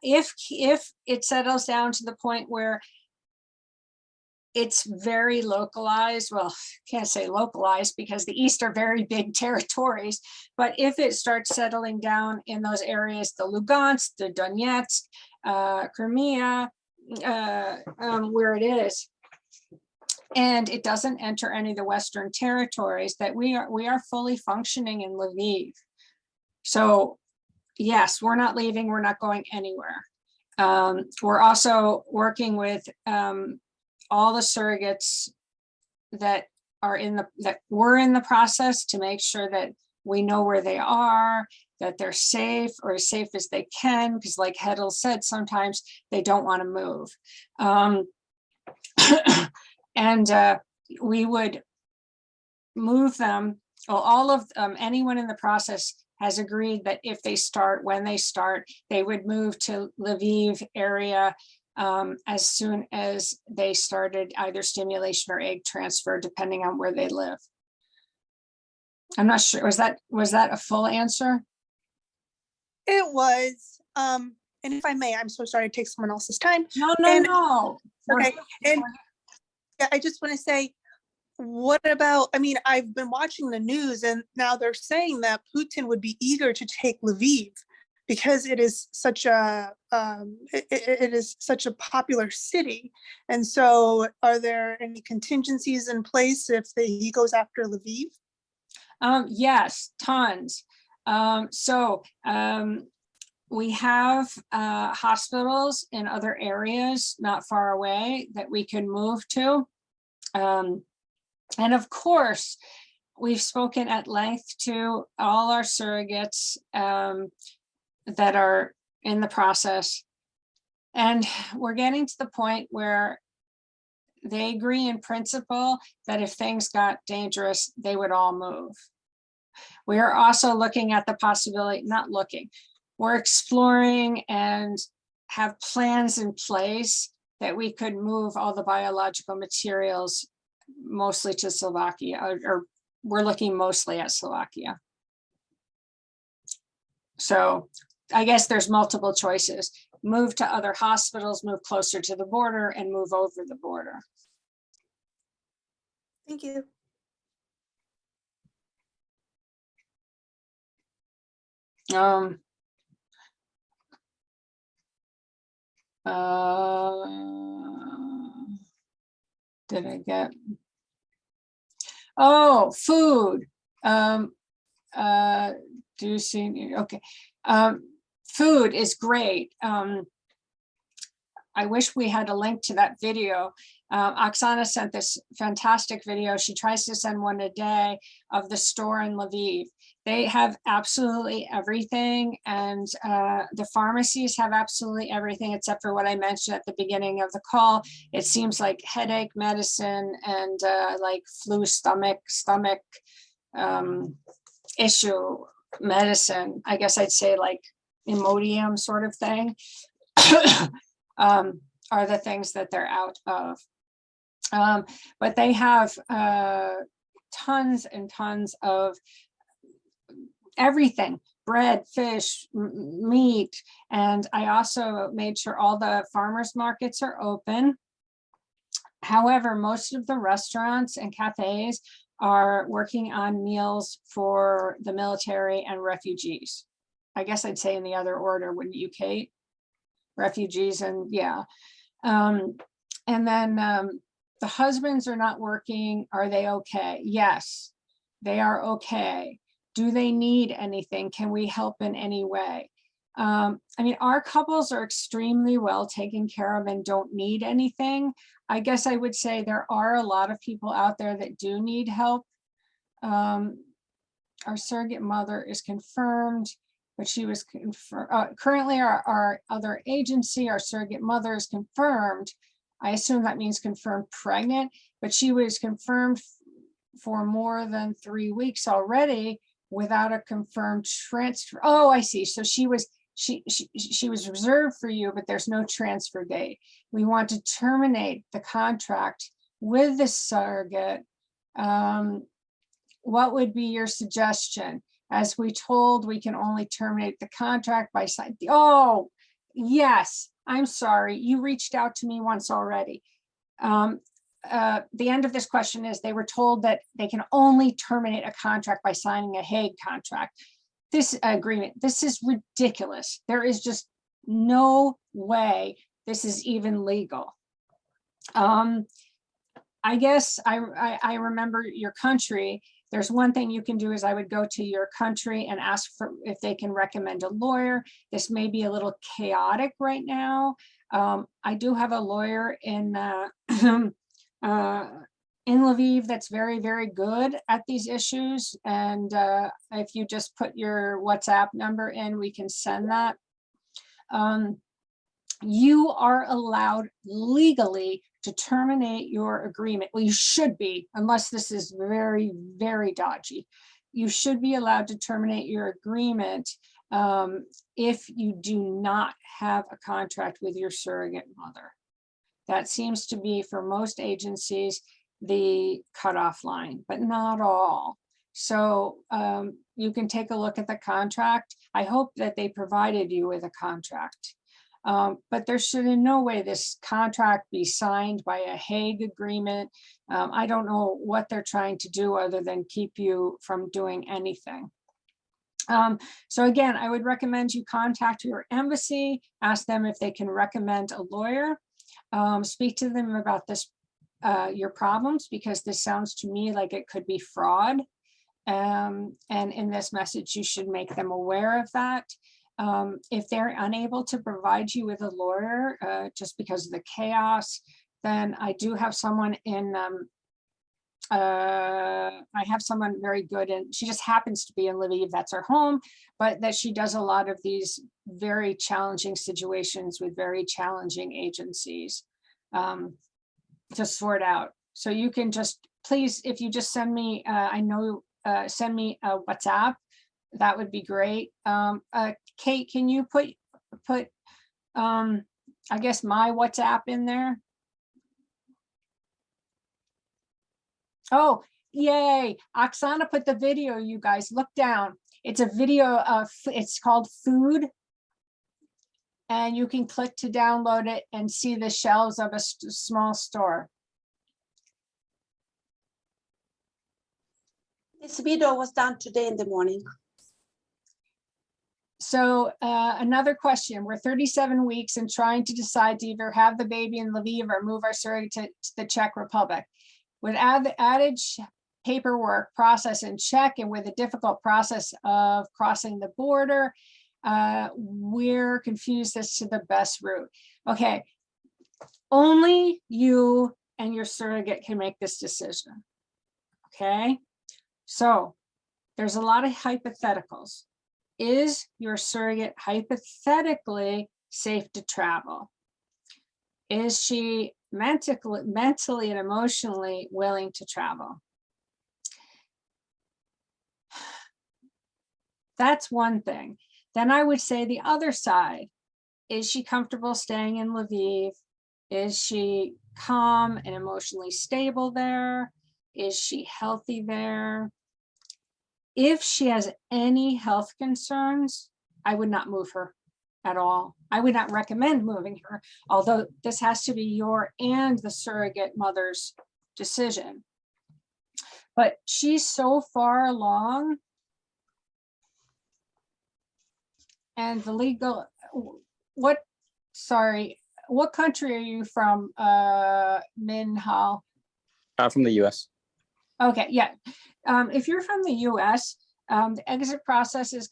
If it settles down to the point where it's very localized, well, can't say localized because the East are very big territories, but if it starts settling down in those areas, the Lugansk, the Donetsk, Crimea, where it is, and it doesn't enter any of the Western territories, that we are fully functioning in Lviv. So yes, we're not leaving, we're not going anywhere. We're also working with all the surrogates that were in the process to make sure that we know where they are, that they're safe, or as safe as they can, because like Hedel said, sometimes they don't want to move. And we would move them. Well, all of anyone in the process has agreed that if they start, when they start, they would move to Lviv area as soon as they started either stimulation or egg transfer, depending on where they live. I'm not sure, was that a full answer? It was. And if I may, I'm so sorry to take someone else's time. No. Okay. And yeah, I just want to say, what about, I've been watching the news, and now they're saying that Putin would be eager to take Lviv because it is such a popular city. And so are there any contingencies in place if he goes after Lviv? Yes, tons. We have hospitals in other areas not far away that we can move to. And of course, we've spoken at length to all our surrogates that are in the process. And we're getting to the point where they agree in principle that if things got dangerous, they would all move. We are also looking at the possibility, not looking, we're exploring and have plans in place that we could move all the biological materials mostly to Slovakia, or we're looking mostly at Slovakia. So I guess there's multiple choices. Move to other hospitals, move closer to the border, and move over the border. Thank you. Did I get? Oh, food. Do you see? Okay. Food is great. I wish we had a link to that video. Oksana sent this fantastic video. She tries to send one a day of the store in Lviv. They have absolutely everything, and the pharmacies have absolutely everything except for what I mentioned at the beginning of the call. It seems like headache medicine and like flu stomach issue medicine. I guess I'd say like Imodium sort of thing. Are the things that they're out of. But they have tons and tons of everything, bread, fish, meat. And I also made sure all the farmers markets are open. However, most of the restaurants and cafes are working on meals for the military and refugees. I guess I'd say in the other order, wouldn't you, Kate? Refugees and yeah. And then the husbands are not working. Are they okay? Yes, they are okay. Do they need anything? Can we help in any way? I mean, our couples are extremely well taken care of and don't need anything. I guess I would say there are a lot of people out there that do need help. Our surrogate mother is confirmed, but she was confirmed. Currently, our other agency, our surrogate mother is confirmed. I assume that means confirmed pregnant, but she was confirmed for more than 3 weeks already without a confirmed transfer. Oh, I see. So she was reserved for you, but there's no transfer date. We want to terminate the contract with the surrogate. What would be your suggestion? As we told, we can only terminate the contract by signing. Oh, yes, I'm sorry. You reached out to me once already. The end of this question is they were told that they can only terminate a contract by signing a Hague contract. This agreement, this is ridiculous. There is just no way this is even legal. I guess I remember your country. There's one thing you can do is I would go to your country and ask for if they can recommend a lawyer. This may be a little chaotic right now. I do have a lawyer in Lviv that's very, very good at these issues. And if you just put your WhatsApp number in, we can send that. You are allowed legally to terminate your agreement. Well, you should be, unless this is very, very dodgy. You should be allowed to terminate your agreement if you do not have a contract with your surrogate mother. That seems to be, for most agencies, the cutoff line, but not all. So you can take a look at the contract. I hope that they provided you with a contract. But there should in no way this contract be signed by a Hague agreement. I don't know what they're trying to do other than keep you from doing anything. So again, I would recommend you contact your embassy, ask them if they can recommend a lawyer, speak to them about this, your problems, because this sounds to me like it could be fraud. And in this message, you should make them aware of that. If they're unable to provide you with a lawyer just because of the chaos, then I do have someone in I have someone very good, and she just happens to be in Lviv, that's her home, but that she does a lot of these very challenging situations with very challenging agencies to sort out. So you can just, please, if you just send me, send me a WhatsApp, that would be great. Kate, can you put I guess my WhatsApp in there? Oh, yay. Oksana put the video, you guys, look down. It's a video of, it's called Food. And you can click to download it and see the shelves of a small store. This video was done today in the morning. So another question, we're 37 weeks and trying to decide to either have the baby in Lviv or move our surrogate to the Czech Republic. With added paperwork process in Czech and with the difficult process of crossing the border, we're confused as to the best route. Okay, only you and your surrogate can make this decision. Okay, so there's a lot of hypotheticals. Is your surrogate hypothetically safe to travel? Is she mentally and emotionally willing to travel? That's one thing. Then I would say the other side, is she comfortable staying in Lviv? Is she calm and emotionally stable there? Is she healthy there? If she has any health concerns, I would not move her at all. I would not recommend moving her, although this has to be your and the surrogate mother's decision. But she's so far along, and the legal, what country are you from, Minhal? From the US. Okay, yeah. If you're from the US, the exit process is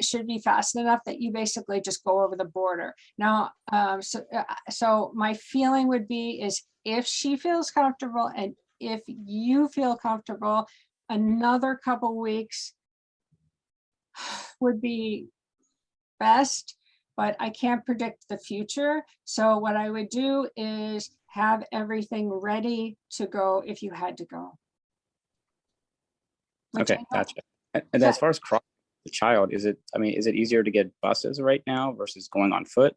should be fast enough that you basically just go over the border. Now, so my feeling would be is if she feels comfortable and if you feel comfortable, another couple weeks would be best, but I can't predict the future. So what I would do is have everything ready to go if you had to go. Okay, gotcha. And as far as crossing the child, is it easier to get buses right now versus going on foot?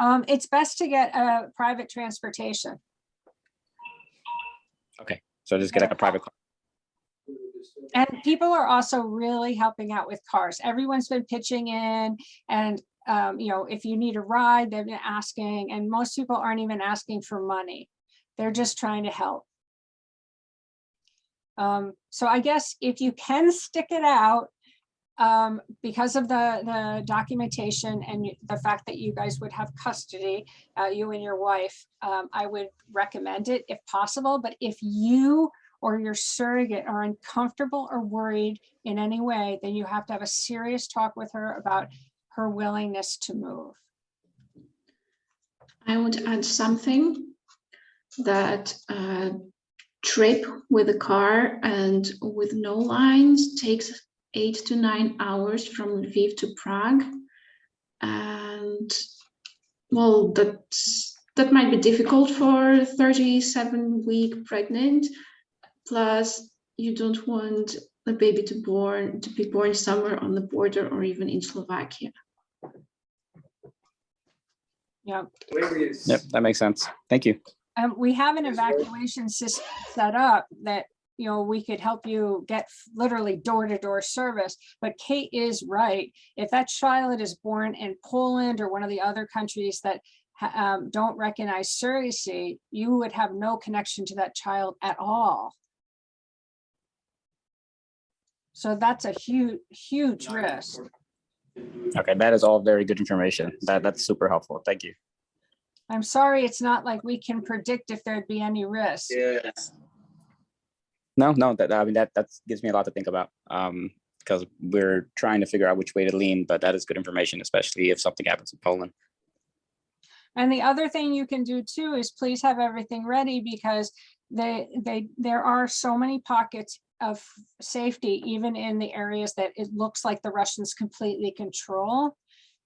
It's best to get a private transportation. Okay, so just get like a private car. And people are also really helping out with cars. Everyone's been pitching in, and you know, if you need a ride, they've been asking, and most people aren't even asking for money. They're just trying to help. So I guess if you can stick it out, because of the documentation and the fact that you guys would have custody, you and your wife, I would recommend it if possible. But if you or your surrogate are uncomfortable or worried in any way, then you have to have a serious talk with her about her willingness to move. I would add something that trip with a car and with no lines takes 8 to 9 hours from Lviv to Prague. And well, that might be difficult for 37-week pregnant. Plus, you don't want the baby to be born somewhere on the border or even in Slovakia. Yeah. Yep, that makes sense. Thank you. We have an evacuation system set up that, you know, we could help you get literally door-to-door service. But Kate is right. If that child is born in Poland or one of the other countries that don't recognize surrogacy, you would have no connection to that child at all. So that's a huge risk. Okay, that is all very good information. That's super helpful. Thank you. I'm sorry, it's not like we can predict if there'd be any risk. Yes. No, that gives me a lot to think about, because we're trying to figure out which way to lean, but that is good information, especially if something happens in Poland. And the other thing you can do too is please have everything ready, because there are so many pockets of safety, even in the areas that it looks like the Russians completely control.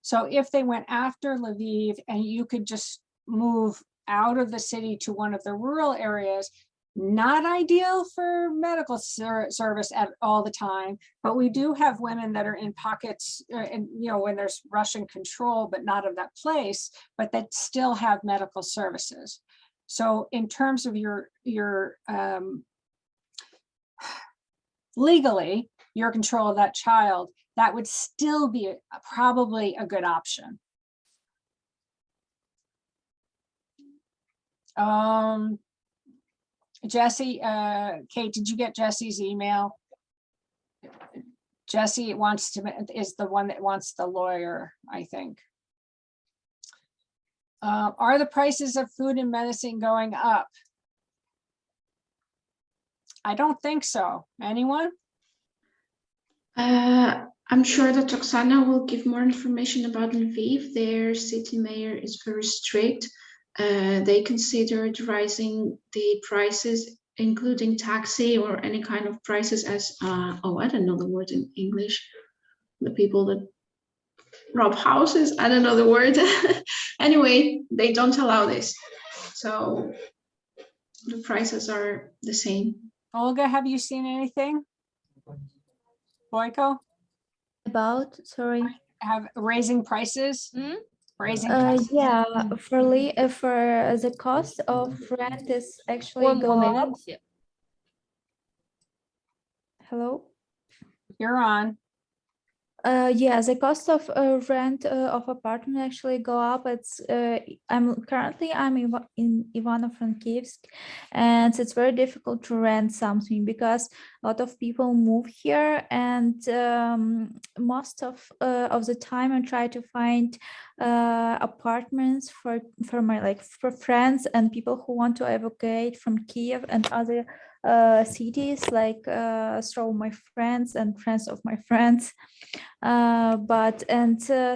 So if they went after Lviv and you could just move out of the city to one of the rural areas, not ideal for medical service at all the time, but we do have women that are in pockets, and when there's Russian control, but not of that place, but that still have medical services. So in terms of your legally, your control of that child, that would still be probably a good option. Jesse, Kate, did you get Jesse's email? Jesse is the one that wants the lawyer, I think. Are the prices of food and medicine going up? I don't think so. Anyone? I'm sure that Oksana will give more information about Lviv. Their city mayor is very strict. They considered rising the prices, including taxi or any kind of prices as, I don't know the word in English. The people that rob houses, I don't know the word. Anyway, they don't allow this. So the prices are the same. Olga, have you seen anything? Boyko? About, sorry. Have raising prices? Raising Yeah, for the cost of rent is actually go up. Hello? You're on. Yeah, the cost of rent of apartment actually go up. It's I'm in Ivano-Frankivsk, and it's very difficult to rent something because a lot of people move here, and most of the time I try to find apartments for for friends and people who want to evacuate from Kiev and other cities, like through my friends and friends of my friends.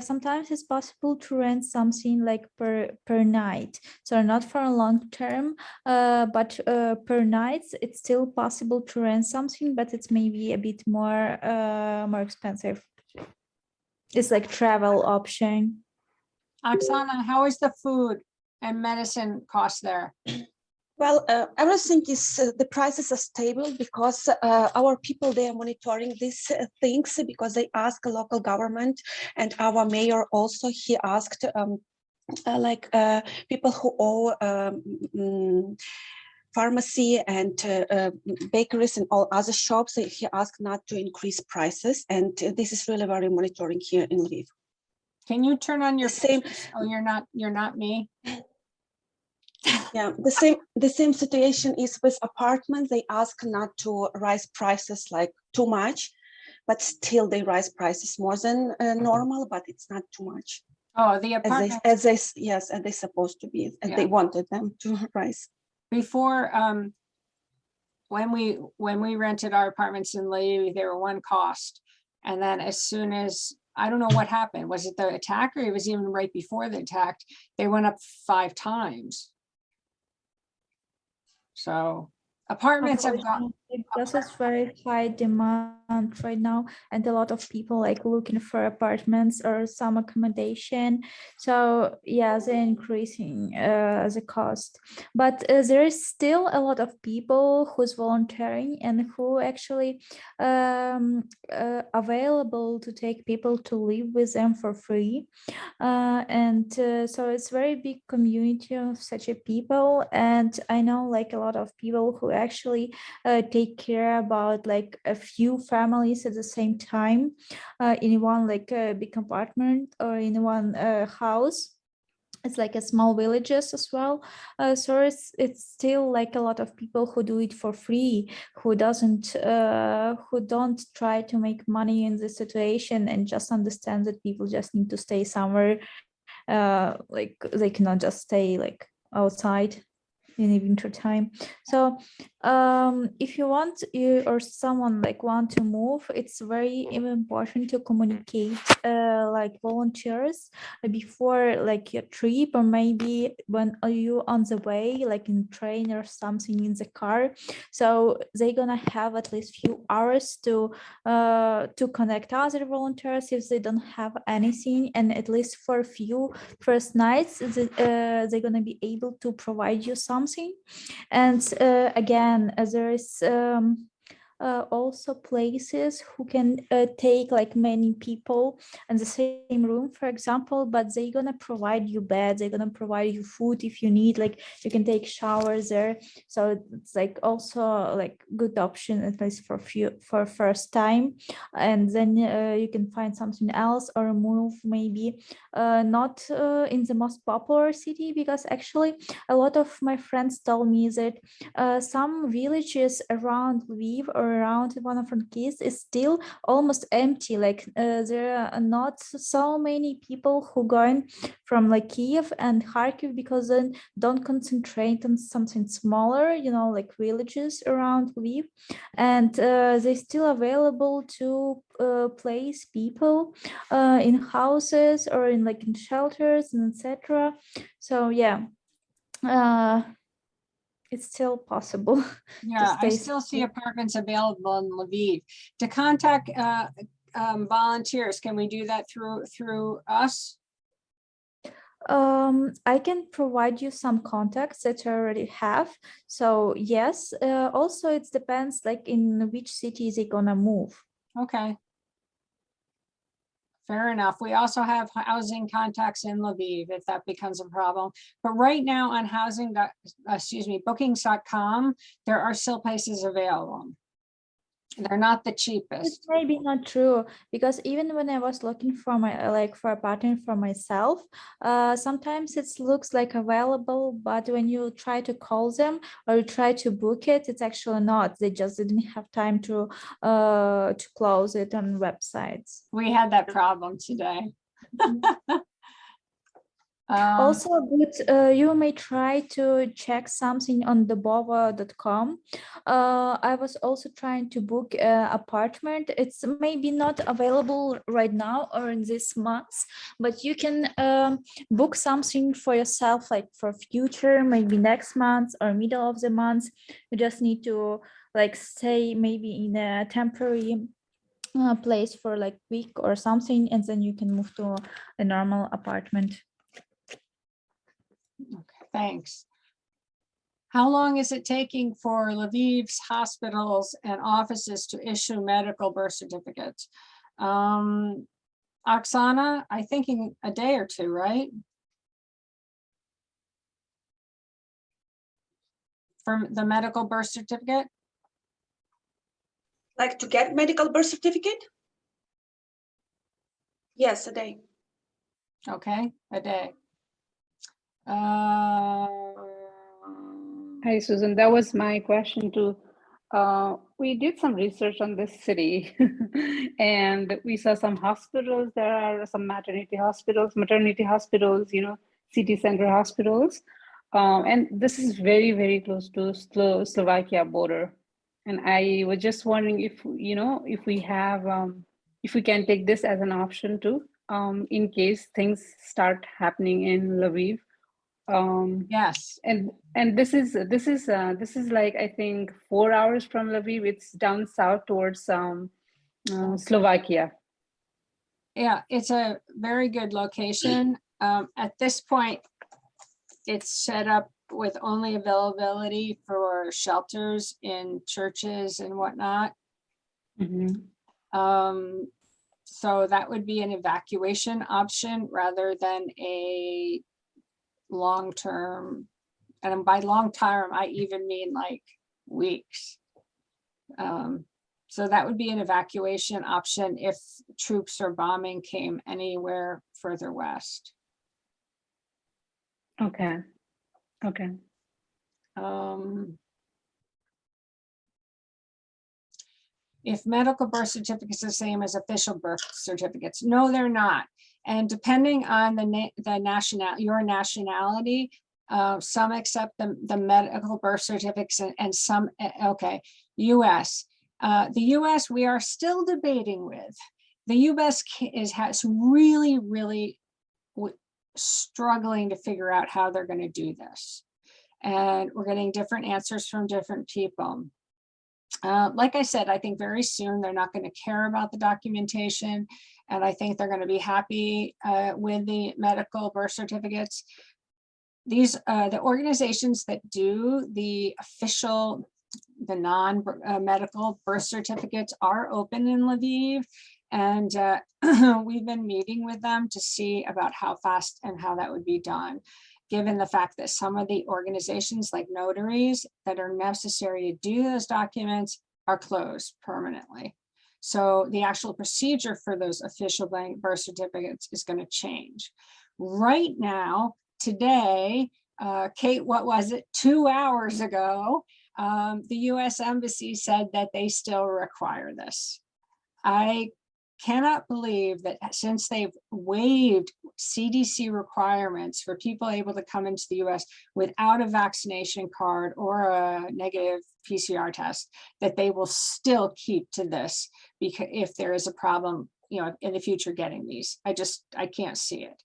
Sometimes it's possible to rent something like per night, so not for a long term, but per night it's still possible to rent something, but it's maybe a bit more expensive. It's like travel option. Oksana, how is the food and medicine cost there? Well, everything is, the prices are stable because our people, they are monitoring these things because they ask a local government, and our mayor also, he asked people who owe pharmacy and bakeries and all other shops, he asked not to increase prices. And this is really very monitoring here in Lviv. Can you turn on your same? Oh, you're not me. Yeah, the same situation is with apartments. They ask not to rise prices like too much, but still they rise prices more than normal, but it's not too much. Oh, the apartment. As they're supposed to be, and they wanted them to rise. Before, when we rented our apartments in Lviv, they were one cost, and then as soon as, I don't know what happened, was it the attack or it was even right before the attack, they went up 5 times. So apartments have gone. Because it's very high demand right now, and a lot of people like looking for apartments or some accommodation. So yeah, they're increasing the cost. But there is still a lot of people who's volunteering and who actually available to take people to live with them for free. So it's very big community of such a people, and I know like a lot of people who actually take care about like a few families at the same time in one like big apartment or in one house. It's like a small villages as well. So it's still like a lot of people who do it for free, who don't try to make money in this situation, and just understand that people just need to stay somewhere. Like they cannot just stay like outside. in the winter time. So if you want, you or someone like want to move, it's very important to communicate like volunteers before like your trip, or maybe when are you on the way, like in train or something in the car. So they're gonna have at least few hours to connect other volunteers if they don't have anything, and at least for a few first nights they're gonna be able to provide you something. And again, there is also places who can take like many people in the same room, for example, but they're gonna provide you beds, they're gonna provide you food if you need, like you can take showers there. So it's like also like good option, at least for first time. And then you can find something else or move maybe not in the most popular city, because actually a lot of my friends told me that some villages around Lviv or around Ivano-Frankivsk is still almost empty. Like there are not so many people who going from like Kiev and Kharkiv, because then don't concentrate on something smaller, you know, like villages around Lviv, and they're still available to place people in houses or in like in shelters and etc. So yeah. It's still possible. Yeah, I stay still see apartments available in Lviv. To contact volunteers, can we do that through us? I can provide you some contacts that I already have. So yes, also it depends like in which city is it gonna move. Okay. Fair enough. We also have housing contacts in Lviv if that becomes a problem. But right now on bookings.com, there are still places available. They're not the It's cheapest. maybe not true, because even when I was looking for my like for a pattern for myself, sometimes it looks like available, but when you try to call them or you try to book it, it's actually not. They just didn't have time to close it on websites. We had that problem today. Also, but you may try to check something on thebova.com. I was also trying to book an apartment. It's maybe not available right now or in this month, but you can book something for yourself, like for future, maybe next month or middle of the month. You just need to like stay maybe in a temporary place for like week or something, and then you can move to a normal apartment. Okay, thanks. How long is it taking for Lviv's hospitals and offices to issue medical birth certificates? Oksana, I think in a day or two, right? For the medical birth certificate? Like to get medical birth certificate? Yes, a day. Okay, a day. Hi, Susan. That was my question too. We did some research on this city and we saw some hospitals. There are some maternity hospitals, you know, city center hospitals. And this is very, very close to Slovakia border. And I was just wondering if, you know, if we have, if we can take this as an option too, in case things start happening in Lviv. Yes. And this is like I think 4 hours from Lviv. It's down south towards Slovakia. Yeah, it's a very good location. At this point, it's set up with only availability for shelters in churches and whatnot. Mm-hmm. So that would be an evacuation option rather than a long-term, and by long-term, I even mean like weeks. So that would be an evacuation option if troops or bombing came anywhere further west. Okay. Okay. If medical birth certificates are the same as official birth certificates, no, they're not. And depending on your nationality, Some accept the medical birth certificates and some, okay, US. The US, we are still debating with. The US has really struggling to figure out how they're going to do this. And we're getting different answers from different people. Like I said, I think very soon they're not going to care about the documentation. And I think they're going to be happy with the medical birth certificates. These the organizations that do the official, the non-medical birth certificates are open in Lviv. And we've been meeting with them to see about how fast and how that would be done, given the fact that some of the organizations like notaries that are necessary to do those documents are closed permanently. So the actual procedure for those official birth certificates is going to change. Right now, today, Kate, what was it, 2 hours ago, the US Embassy said that they still require this. I cannot believe that since they've waived CDC requirements for people able to come into the US without a vaccination card or a negative PCR test, that they will still keep to this, because if there is a problem, in the future getting these, I can't see it.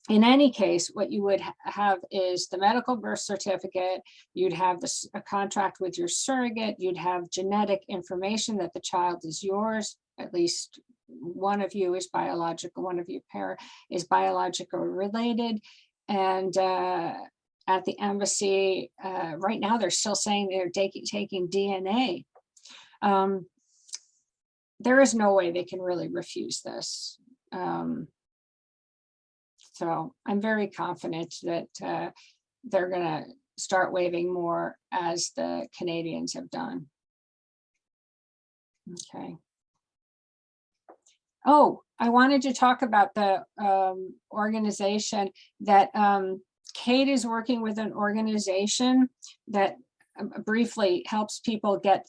In any case, what you would have is the medical birth certificate, you'd have a contract with your surrogate, you'd have genetic information that the child is yours, at least one of you is biological, one of your parent is biological related. And at the embassy, right now, they're still saying they're taking DNA. There is no way they can really refuse this. So I'm very confident that they're going to start waiving more, as the Canadians have done. Okay. Oh, I wanted to talk about the organization that Kate is working with, an organization that briefly helps people get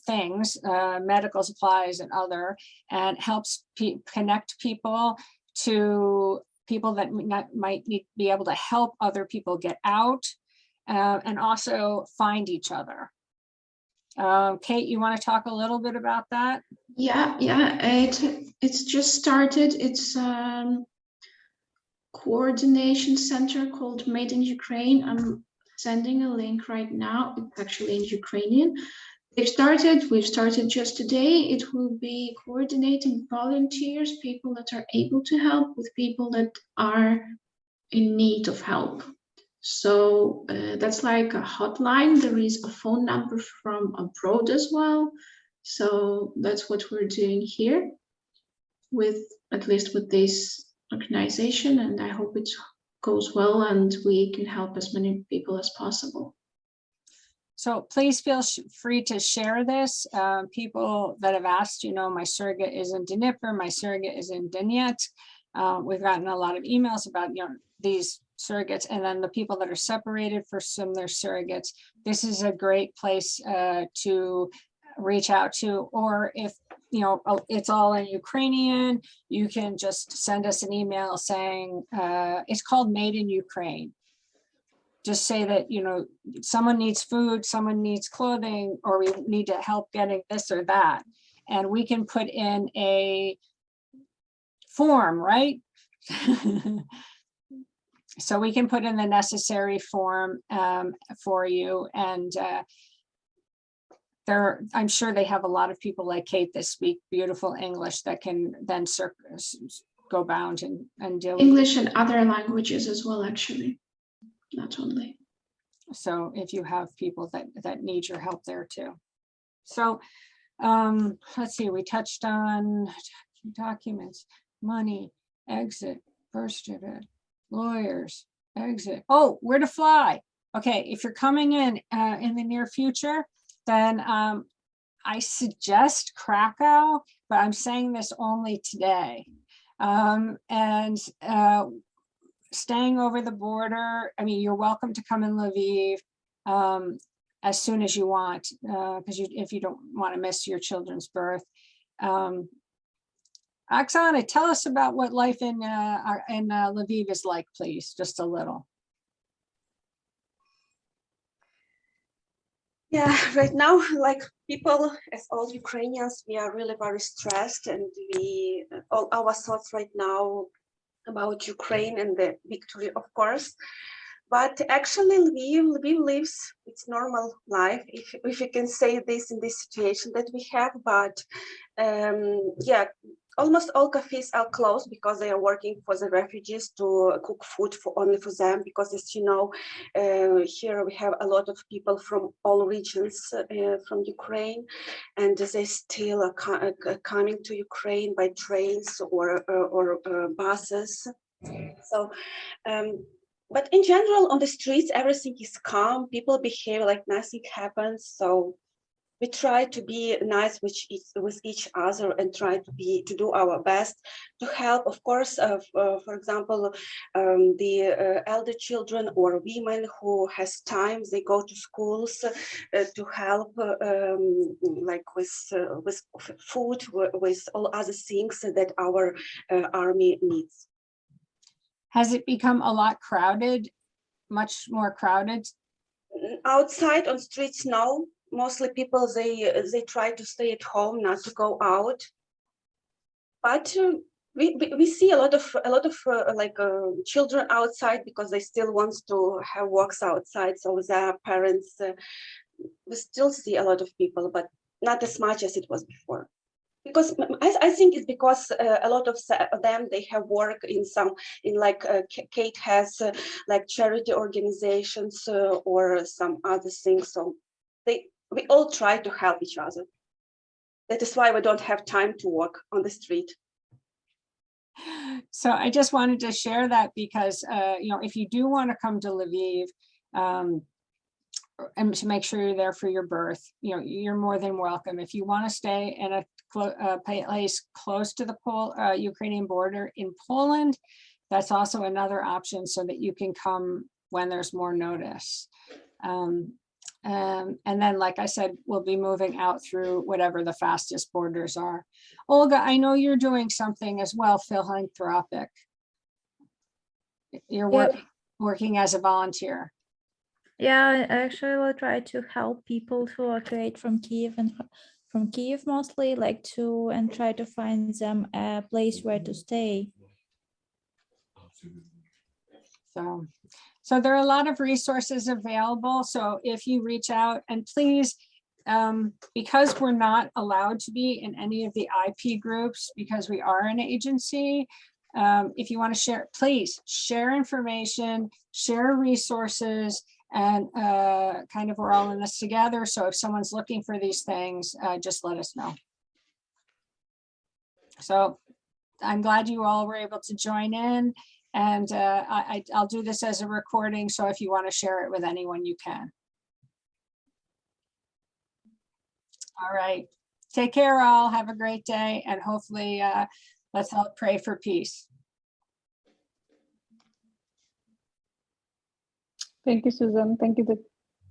things, medical supplies and other, and helps connect people to people that might be able to help other people get out, and also find each other. Kate, you want to talk a little bit about that? Yeah, it's just started. It's coordination center called Made in Ukraine. I'm sending a link right now. It's actually in Ukrainian. We've started just today. It will be coordinating volunteers, people that are able to help, with people that are in need of help. So that's like a hotline. There is a phone number from abroad as well. So that's what we're doing here, with at least with this organization, and I hope it goes well and we can help as many people as possible. So please feel free to share this. People that have asked, my surrogate is in Dnipro, my surrogate is in Donetsk. We've gotten a lot of emails about, these surrogates, and then the people that are separated for some of their surrogates. This is a great place to reach out to, or if, it's all in Ukrainian, you can just send us an email saying, it's called Made in Ukraine. Just say that, someone needs food, someone needs clothing, or we need to help getting this or that. And we can put in a form, right? So we can put in the necessary form for you. And I'm sure they have a lot of people like Kate that speak beautiful English that can then go bound and deal with English and other languages as well, actually. Not only. So if you have people that need your help there too. So let's see, we touched on documents, money, exit, birth certificate, lawyers, exit. Oh, where to fly. Okay, if you're coming in the near future, then I suggest Krakow, but I'm saying this only today. And staying over the border, you're welcome to come in Lviv as soon as you want, because if you don't want to miss your children's birth. Oksana, tell us about what life in Lviv is like, please, just a little. Yeah, right now, like people, as all Ukrainians, we are really very stressed, and all our thoughts right now about Ukraine and the victory, of course. But actually, Lviv lives its normal life, if you can say this in this situation that we have. But yeah, almost all cafes are closed because they are working for the refugees to cook food only for them. Because as you know, here we have a lot of people from all regions from Ukraine, and they still are coming to Ukraine by trains or buses. So. But in general, on the streets, everything is calm. People behave like nothing happens. So we try to be nice with each other and try to do our best to help. Of course, for example, the elder children or women who has time, they go to schools to help, like with food, with all other things that our army needs. Has it become a lot crowded, much more crowded? Outside on streets, no. Mostly people, they try to stay at home, not to go out. But we see a lot of children outside because they still want to have walks outside. So their parents, we still see a lot of people, but not as much as it was before. Because I think it's because a lot of them, they have work in like Kate has like charity organizations or some other things. So we all try to help each other. That is why we don't have time to walk on the street. So I just wanted to share that because, you know, if you do want to come to Lviv, and to make sure you're there for your birth, you know, you're more than welcome. If you want to stay in a place close to the Ukrainian border in Poland, that's also another option so that you can come when there's more notice. And then, like I said, we'll be moving out through whatever the fastest borders are. Olga, I know you're doing something as well, philanthropic. You're working as a volunteer. Yeah, actually, I will try to help people who evacuate from Kiev and from Kiev mostly, like and try to find them a place where to stay. So there are a lot of resources available. So if you reach out, and please, because we're not allowed to be in any of the IP groups because we are an agency, if you want to share, please share information, share resources, and kind of we're all in this together. So if someone's looking for these things, just let us know. So I'm glad you all were able to join in, and I'll do this as a recording. So if you want to share it with anyone, you can. All right. Take care all. Have a great day. And hopefully let's all pray for peace. Thank you, Susan. Thank you.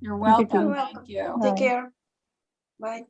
You're welcome. Thank you. Thank you. Take care. Bye.